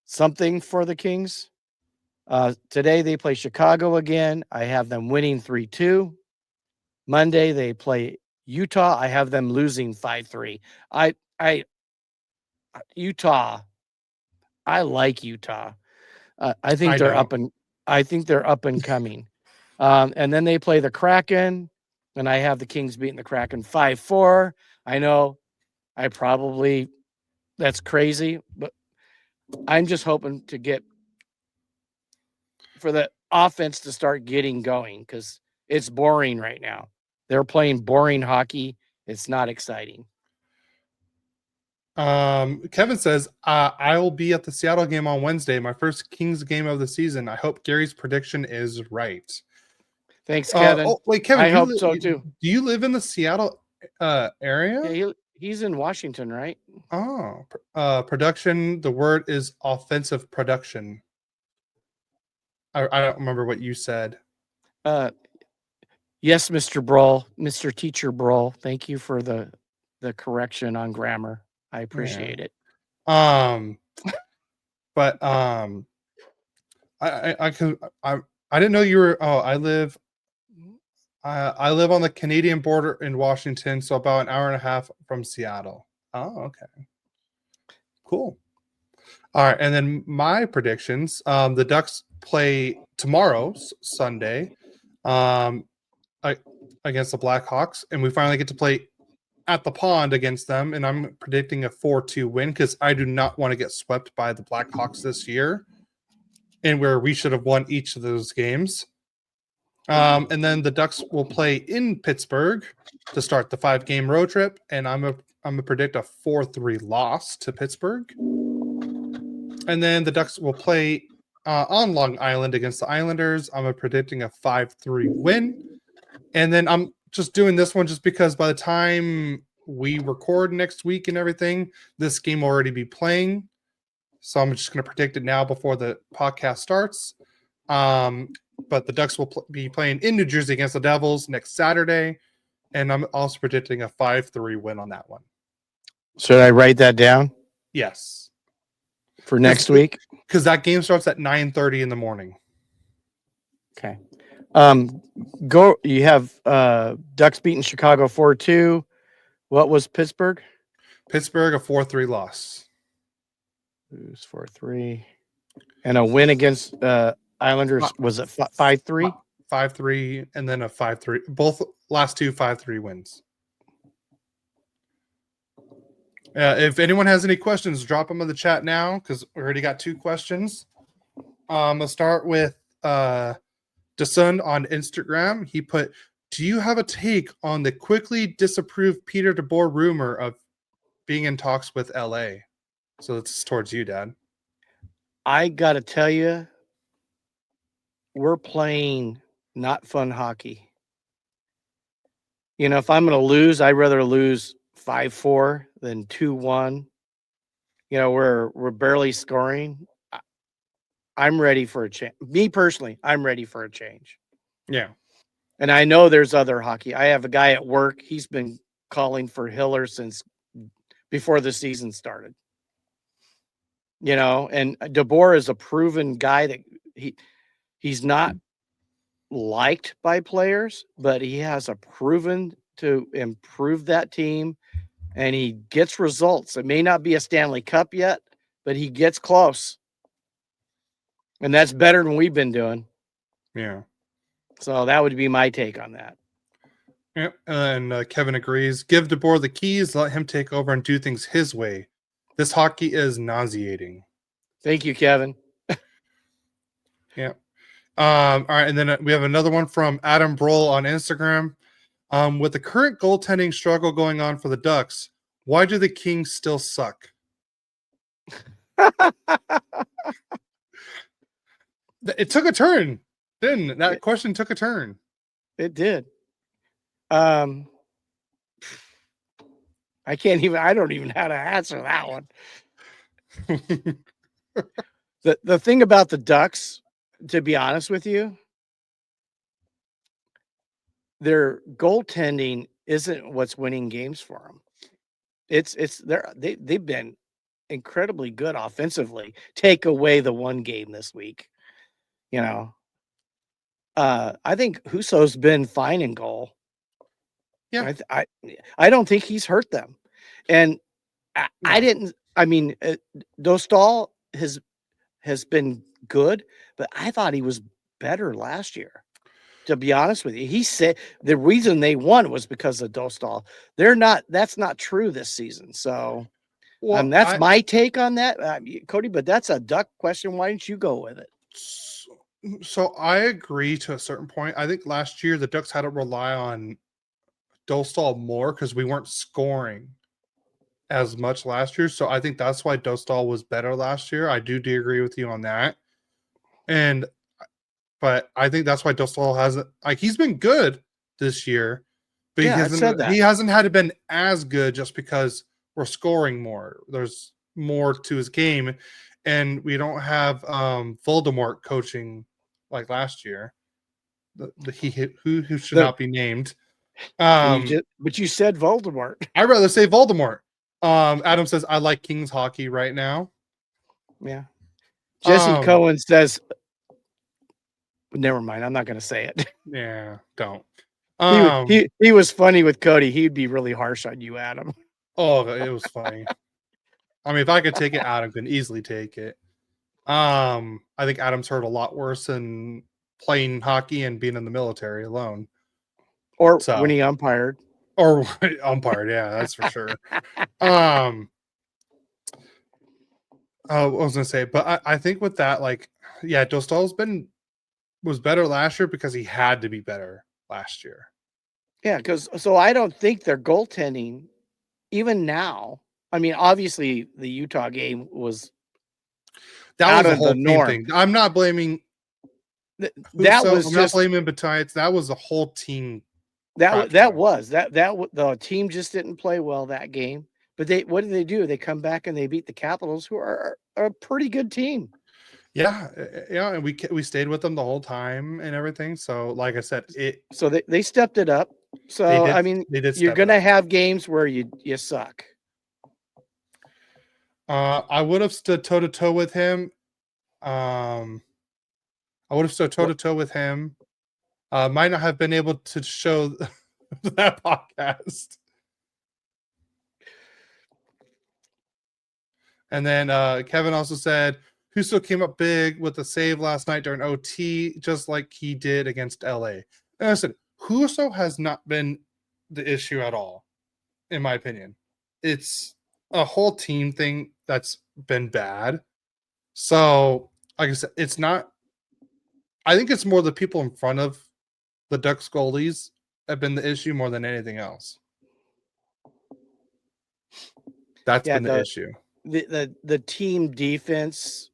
something for the Kings. Today they play Chicago again. I have them winning 3-2. Monday they play Utah. I have them losing 5-3. Utah. I like Utah. I think they're up and coming. And then they play the Kraken, and I have the Kings beating the Kraken 5-4. I know that's crazy, but I'm just hoping to get for the offense to start getting going, because it's boring right now. They're playing boring hockey. It's not exciting. Kevin says, I'll be at the Seattle game on Wednesday, my first Kings game of the season. I hope Gary's prediction is right. Thanks, Kevin. Wait, Kevin, I hope so too. Do you live in the Seattle area? Yeah, he's in Washington, right? Production. The word is offensive production. I don't remember what you said. Yes, Mr. Brawl, Mr. Teacher Brawl. Thank you for the correction on grammar. I appreciate it. But I didn't know you were. Oh, I live on the Canadian border in Washington, so about an hour and a half from Seattle. Oh, okay, cool. All right, and then my predictions. The Ducks play tomorrow, Sunday, against the Blackhawks, and we finally get to play at the pond against them. And I'm predicting a 4-2 win because I do not want to get swept by the Blackhawks this year, and where we should have won each of those games. And then the Ducks will play in Pittsburgh to start the 5-game road trip, and I'm gonna predict a 4-3 loss to Pittsburgh. And then the Ducks will play on Long Island against the Islanders. I'm predicting a 5-3 win. And then I'm just doing this one just because by the time we record next week and everything, this game will already be playing. So I'm just going to predict it now before the podcast starts. But the Ducks will be playing in New Jersey against the Devils next Saturday. And I'm also predicting a 5-3 win on that one. Should I write that down? Yes. For next week? Because that game starts at 9:30 in the morning. Okay. You have Ducks beating Chicago 4-2. What was Pittsburgh? Pittsburgh, a 4-3 loss. Lose 4-3. And a win against Islanders, was it 5-3? 5-3, and then a 5-3. Both last two 5-3 wins. If anyone has any questions, drop them in the chat now because we already got 2 questions. I'll start with Desund on Instagram. He put, do you have a take on the quickly disapproved Peter DeBoer rumor of being in talks with LA? So it's towards you, Dad. I got to tell you, we're playing not fun hockey. You know, if I'm going to lose, I'd rather lose 5-4 than 2-1. You know, we're barely scoring. I'm ready for a change. Me personally, I'm ready for a change. Yeah. And I know there's other hockey. I have a guy at work. He's been calling for Hiller since before the season started. You know, and DeBoer is a proven guy that he's not liked by players, but he has a proven to improve that team, and he gets results. It may not be a Stanley Cup yet, but he gets close. And that's better than we've been doing. Yeah. So that would be my take on that. Yeah. And Kevin agrees. Give DeBoer the keys, let him take over and do things his way. This hockey is nauseating. Thank you, Kevin. Yeah. All right. And then we have another one from Adam Broll on Instagram. With the current goaltending struggle going on for the Ducks, why do the Kings still suck? It took a turn, didn't it? That question took a turn. It did. I don't even know how to answer that one. The thing about the Ducks, to be honest with you, their goaltending isn't what's winning games for them. They've been incredibly good offensively. Take away the one game this week, you know. I think Husso's been fine in goal. Yeah, I don't think he's hurt them, and Dostal has been good, but I thought he was better last year. To be honest with you, he said the reason they won was because of Dostal. That's not true this season. So, that's my take on that, Cody. But that's a Duck question. Why didn't you go with it? So I agree to a certain point. I think last year the Ducks had to rely on Dostal more because we weren't scoring as much last year. So I think that's why Dostal was better last year. I do agree with you on that. But I think that's why Dostal hasn't, he's been good this year, but he hasn't had to been as good just because we're scoring more. There's more to his game, and we don't have Voldemort coaching like last year. Who should not be named. But you said Voldemort. I'd rather say Voldemort. Adam says I like Kings hockey right now. Yeah. Jesse Cohen says, never mind. I'm not going to say it. Yeah, don't. He was funny with Cody. He'd be really harsh on you, Adam. Oh, it was funny. I mean, if I could take it, Adam can easily take it. I think Adam's hurt a lot worse than playing hockey and being in the military alone. Or when he umpired. Or umpired, yeah, that's for sure. I was gonna say, but I think with that, like, yeah, Dostal's was better last year because he had to be better last year. Yeah, so I don't think their goaltending, even now. I mean, obviously the Utah game was that was a whole team thing. I'm not blaming not blaming Batites. That was a whole team. The team just didn't play well that game. But what did they do? They come back and they beat the Capitals, who are a pretty good team. Yeah, and we stayed with them the whole time and everything. So, like I said, so they stepped it up. So I mean, you're gonna have games where you suck. I would have stood toe to toe with him. Might not have been able to show that podcast. And then Kevin also said, Husso came up big with a save last night during OT, just like he did against LA. And I said, Husso has not been the issue at all, in my opinion. It's a whole team thing that's been bad. So, like I said, it's not. I think it's more the people in front of the Ducks goalies have been the issue more than anything else. That's been the issue. The team defense,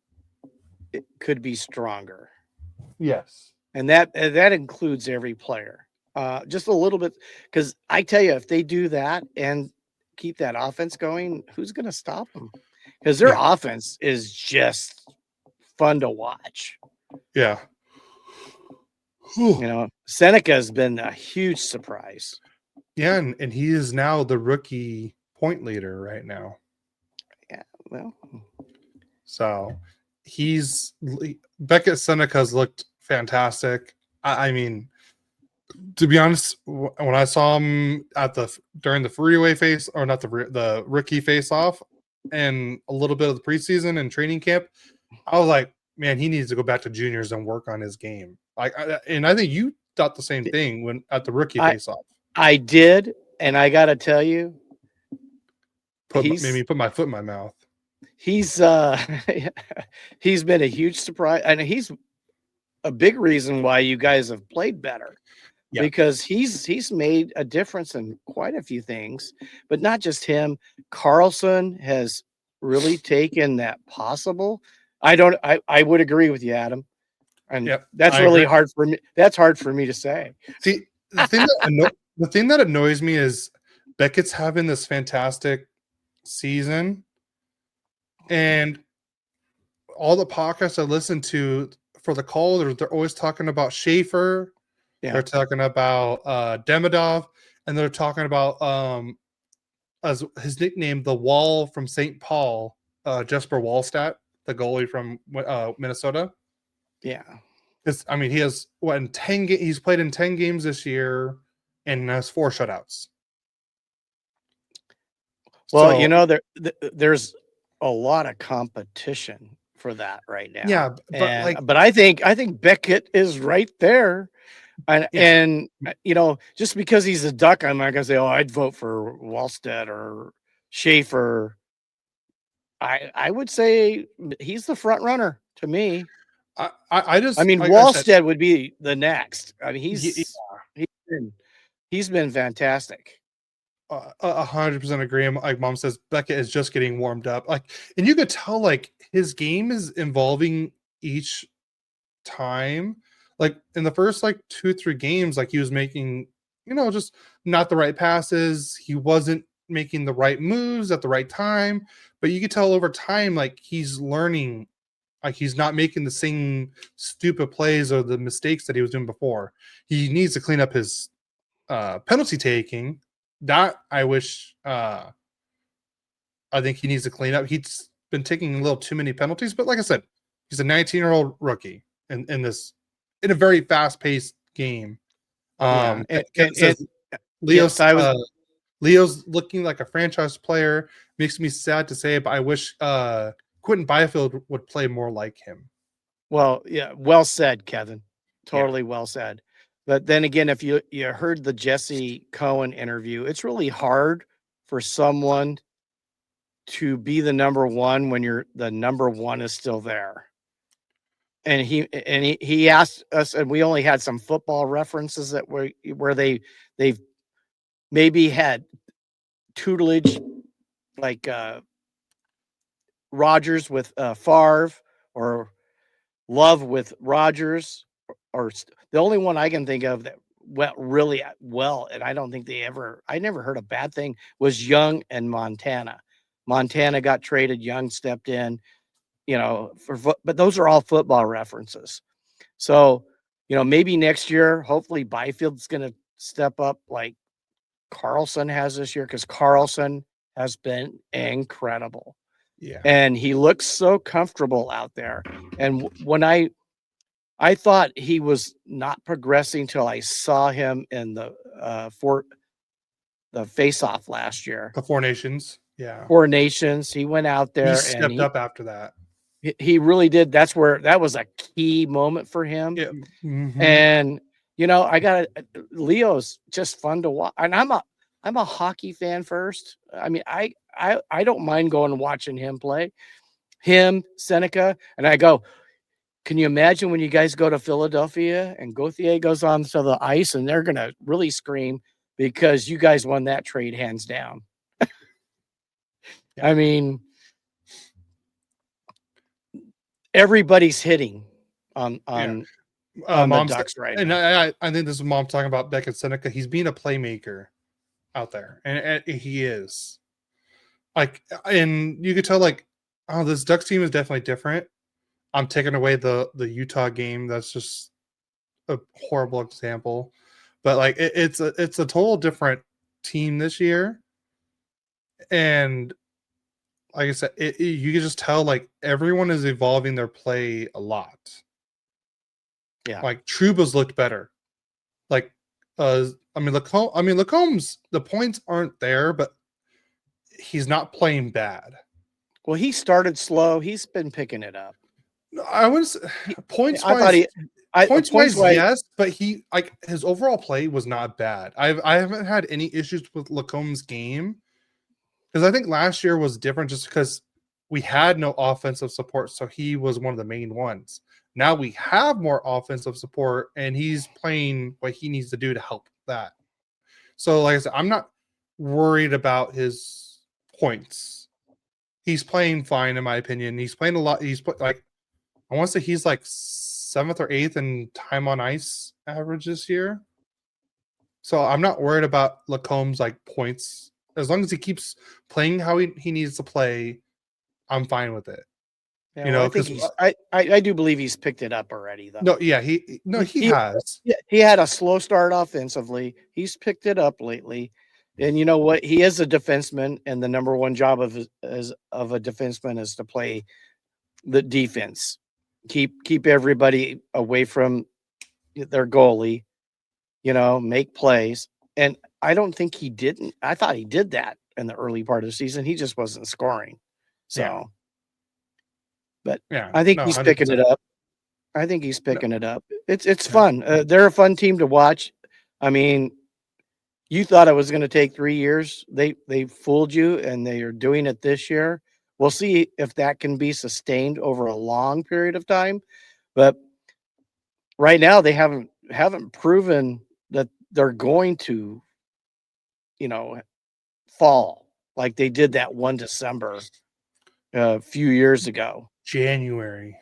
it could be stronger. Yes. And that includes every player. Just a little bit, because I tell you, if they do that and keep that offense going, who's going to stop them? Because their offense is just fun to watch. Yeah. You know, Seneca has been a huge surprise. Yeah, and he is now the rookie point leader right now. Yeah, well. So Beckett Seneca's looked fantastic. I mean, to be honest, when I saw him during the freeway face, or not the rookie face off, and a little bit of the preseason and training camp, I was like, man, he needs to go back to juniors and work on his game. And I think you thought the same thing when at the rookie face off. I did, and I got to tell you, made me put my foot in my mouth. He's he's been a huge surprise, and he's a big reason why you guys have played better. Yeah. Because he's made a difference in quite a few things, but not just him. Carlson has really taken that possible. I would agree with you, Adam. And that's really hard for me. That's hard for me to say. See, the thing that annoys me is Beckett's having this fantastic season, and all the podcasts I listen to for the call, they're always talking about Schaefer. Yeah. They're talking about Demidov, and they're talking about as his nickname, the Wall from St. Paul, Jesper Wallstat, the goalie from Minnesota. Yeah, because I mean, he has he's played in 10 games this year and has 4 shutouts. Well, so, there's a lot of competition for that right now. Yeah, but I think Beckett is right there. And just because he's a Duck, I'm not gonna say, I'd vote for Wallstedt or Schaefer. I would say he's the front runner to me. Wallstedt would be the next. I mean, he's been fantastic. 100% agree. Like Mom says, Beckett is just getting warmed up. And you could tell his game is evolving each time. In the first 2 or 3 games, he was making, just not the right passes. He wasn't making the right moves at the right time. But you could tell over time, he's learning Like he's not making the same stupid plays or the mistakes that he was doing before. He needs to clean up his penalty taking. That I wish I think he needs to clean up. He's been taking a little too many penalties, but like I said, he's a 19-year-old rookie in a very fast-paced game. And Says Leo's Leo's looking like a franchise player. Makes me sad to say it, but I wish Quentin Byfield would play more like him. Well, yeah, well said, Kevin. Totally well said. But then again, if you heard the Jesse Cohen interview, it's really hard for someone to be the number one when the number one is still there. And he asked us, and we only had some football references that where they've maybe had tutelage like Rodgers with Favre or Love with Rodgers, or the only one I can think of that went really well, and I don't think I never heard a bad thing, was Young and Montana. Montana got traded, Young stepped in, but those are all football references. So, maybe next year, hopefully Byfield's going to step up like Carlson has this year, because Carlson has been incredible. Yeah. And he looks so comfortable out there. And when I thought he was not progressing till I saw him in the face-off last year. The Four Nations. Yeah. Four Nations. He went out there. He stepped up after that. He really did. That was a key moment for him. Yeah. Mm-hmm. And Leo's just fun to watch. And I'm a hockey fan first. I mean, I don't mind going and watching him play. Him, Seneca, and I go, can you imagine when you guys go to Philadelphia and Gauthier goes onto the ice and they're gonna really scream because you guys won that trade hands down. Yeah. I mean, everybody's hitting on the Ducks right now. And I think this is Mom talking about Beckett Seneca. He's being a playmaker out there, and he is. Like, and you could tell, like, oh, this Ducks team is definitely different. I'm taking away the Utah game. That's just a horrible example, but like it's a total different team this year, and like I said, you can just tell like everyone is evolving their play a lot. Yeah, like Trouba's looked better. Like, Lacombe's, the points aren't there, but he's not playing bad. Well, he started slow. He's been picking it up. I was points wise. Points wise, yes, but he like his overall play was not bad. I haven't had any issues with Lacombe's game, because I think last year was different just because we had no offensive support, so he was one of the main ones. Now we have more offensive support, and he's playing what he needs to do to help that. So, like I said, I'm not worried about his points. He's playing fine, in my opinion. He's playing a lot. I want to say he's like 7th or 8th in time on ice average this year. So I'm not worried about Lacombe's like points. As long as he keeps playing how he needs to play, I'm fine with it. Yeah, I do believe he's picked it up already, though. No, yeah, he has. Yeah, he had a slow start offensively. He's picked it up lately. And you know what? He is a defenseman, and the number one job of a defenseman is to play the defense. Keep everybody away from their goalie, make plays. And I don't think he didn't. I thought he did that in the early part of the season. He just wasn't scoring. So, yeah. But yeah, I think he's 100%. Picking it up. I think he's picking it up. It's fun. They're a fun team to watch. I mean, you thought it was going to take 3 years. They fooled you, and they are doing it this year. We'll see if that can be sustained over a long period of time. But right now, they haven't proven that they're going to, fall like they did that one December a few years ago. January.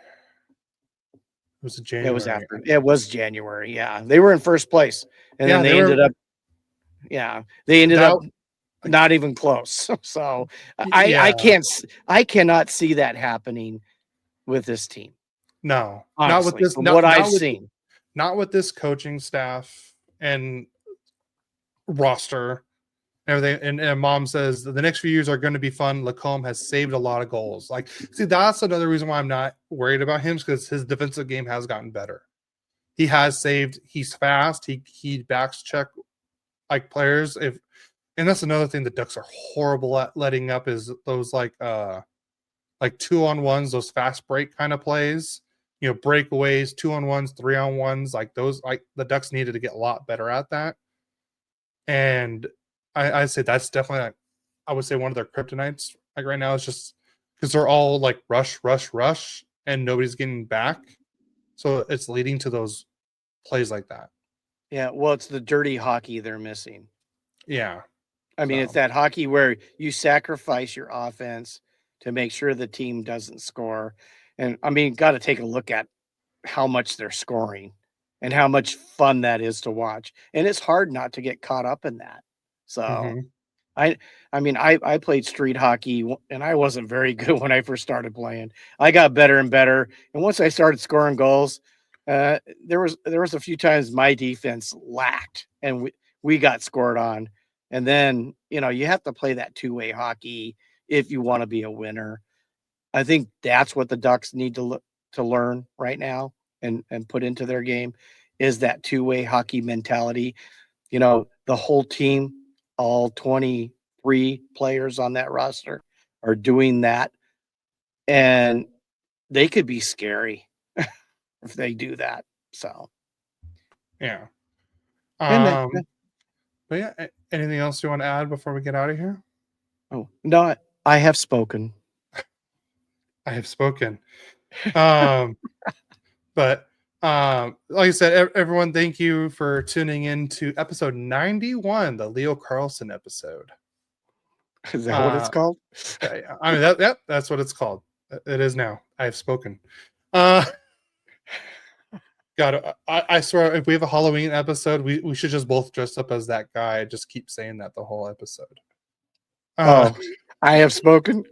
Was it January? It was January. Yeah, they were in first place, and then they ended up. Yeah, they ended up not even close. So I cannot see that happening with this team. No, Honestly, from what I've seen. Not with this coaching staff and roster. Everything and mom says the next few years are going to be fun. Lacombe has saved a lot of goals. Like, see, that's another reason why I'm not worried about him, because his defensive game has gotten better. He has saved. He's fast. He backs check like players. And that's another thing the Ducks are horrible at letting up is those like 2-on-1s, those fast break kind of plays. Breakaways, 2-on-1s, 3-on-1s, like those. Like the Ducks needed to get a lot better at that. And I'd say that's definitely, I would say, one of their kryptonites. Like right now, it's just because they're all like rush, and nobody's getting back. So it's leading to those plays like that. Yeah, well, it's the dirty hockey they're missing. Yeah. I mean, it's that hockey where you sacrifice your offense to make sure the team doesn't score. And I mean, got to take a look at how much they're scoring and how much fun that is to watch. And it's hard not to get caught up in that. So I mean, I played street hockey and I wasn't very good when I first started playing. I got better and better. And once I started scoring goals, there was a few times my defense lacked and we got scored on. And then, you have to play that two-way hockey if you want to be a winner. I think that's what the Ducks need to learn right now and put into their game is that two-way hockey mentality. The whole team, all 23 players on that roster are doing that. And they could be scary if they do that. So, yeah. But yeah, anything else you want to add before we get out of here? Oh, no, I have spoken. I have spoken. But like I said, everyone, thank you for tuning in to episode 91, the Leo Carlson episode. Is that what it's called? I mean, that's what it's called. It is now. I have spoken. God, I swear, if we have a Halloween episode, we should just both dress up as that guy. Just keep saying that the whole episode. I have spoken.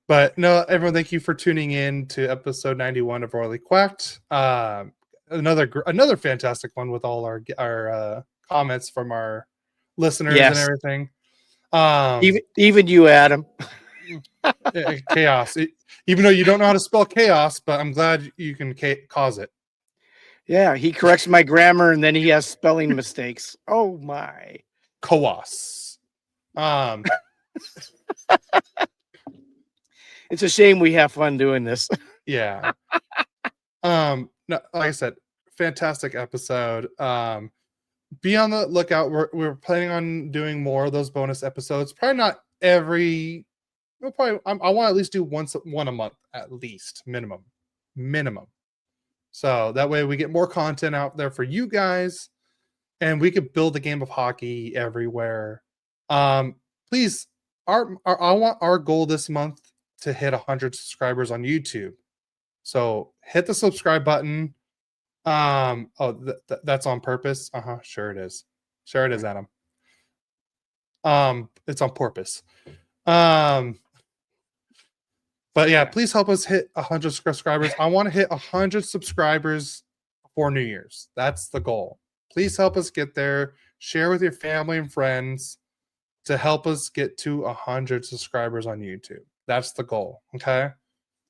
But no, everyone, thank you for tuning in to episode 91 of Royally Quacked. Another fantastic one with all our comments from our listeners and everything. Even you, Adam. Chaos. Even though you don't know how to spell chaos, but I'm glad you can cause it. Yeah, he corrects my grammar and then he has spelling mistakes. Oh my. Chaos. It's a shame we have fun doing this. Yeah. No, like I said, fantastic episode. Be on the lookout. We're planning on doing more of those bonus episodes. Probably not every. I want to at least do one a month, at least minimum. So that way we get more content out there for you guys, and we could build the game of hockey everywhere. Please, I want our goal this month to hit 100 subscribers on YouTube. So hit the subscribe button. That's on purpose. Sure it is, Adam. It's on purpose. But yeah, please help us hit 100 subscribers. I want to hit 100 subscribers before New Year's. That's the goal. Please help us get there. Share with your family and friends to help us get to 100 subscribers on YouTube. That's the goal. Okay.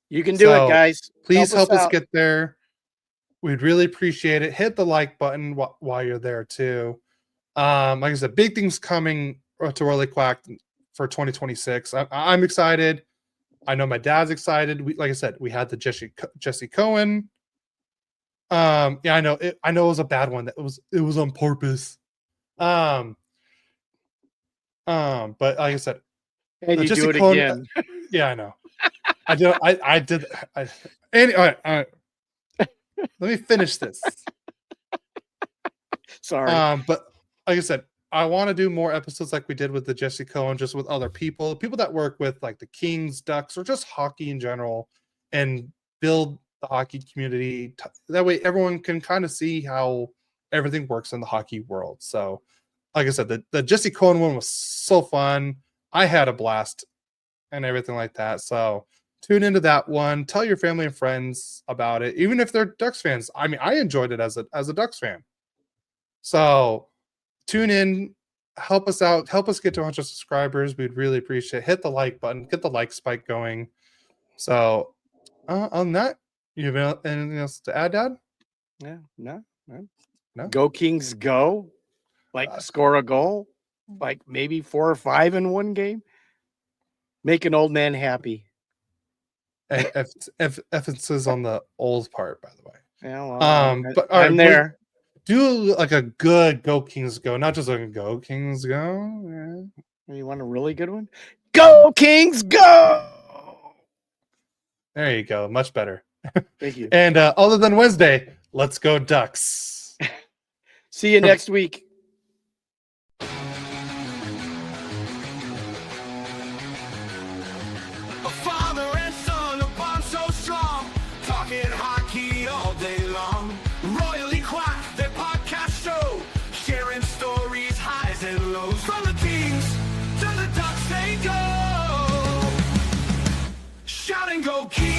You can do it, guys. Please help us get there. We'd really appreciate it. Hit the like button while you're there too. Like I said, big things coming to Royally Quacked for 2026. I'm excited. I know my dad's excited. Like I said, we had the Jesse Cohen. Yeah, I know. I know it was a bad one. It was on purpose. But like I said, and you do it Cohen, again. Yeah, I know. I did. All right. Let me finish this. Sorry. But like I said, I want to do more episodes like we did with the Jesse Cohen, just with other people that work with like the Kings, Ducks, or just hockey in general, and build the hockey community. That way everyone can kind of see how everything works in the hockey world. So like I said, the Jesse Cohen one was so fun. I had a blast. and everything like that. So tune into that one. Tell your family and friends about it, even if they're Ducks fans. I mean, I enjoyed it as a Ducks fan. So tune in, help us out, help us get to 100 subscribers. We'd really appreciate it. Hit the like button, get the like spike going. So on that, you have anything else to add, Dad? Yeah, no. No? Go Kings, go! Like score a goal, like maybe 4 or 5 in one game. Make an old man happy. And emphasis on the old part, by the way. Yeah, well, But I'm there. Do like a good Go Kings Go, not just like a Go Kings Go. Yeah. You want a really good one? Go Kings, go! There you go. Much better. Thank you. And other than Wednesday, let's go Ducks. See you next week. A father and son, a bond so strong, talking hockey all day long. Royally Quacked, their podcast show, sharing stories, highs and lows. From the Kings to the Ducks they go, shout and go Kings.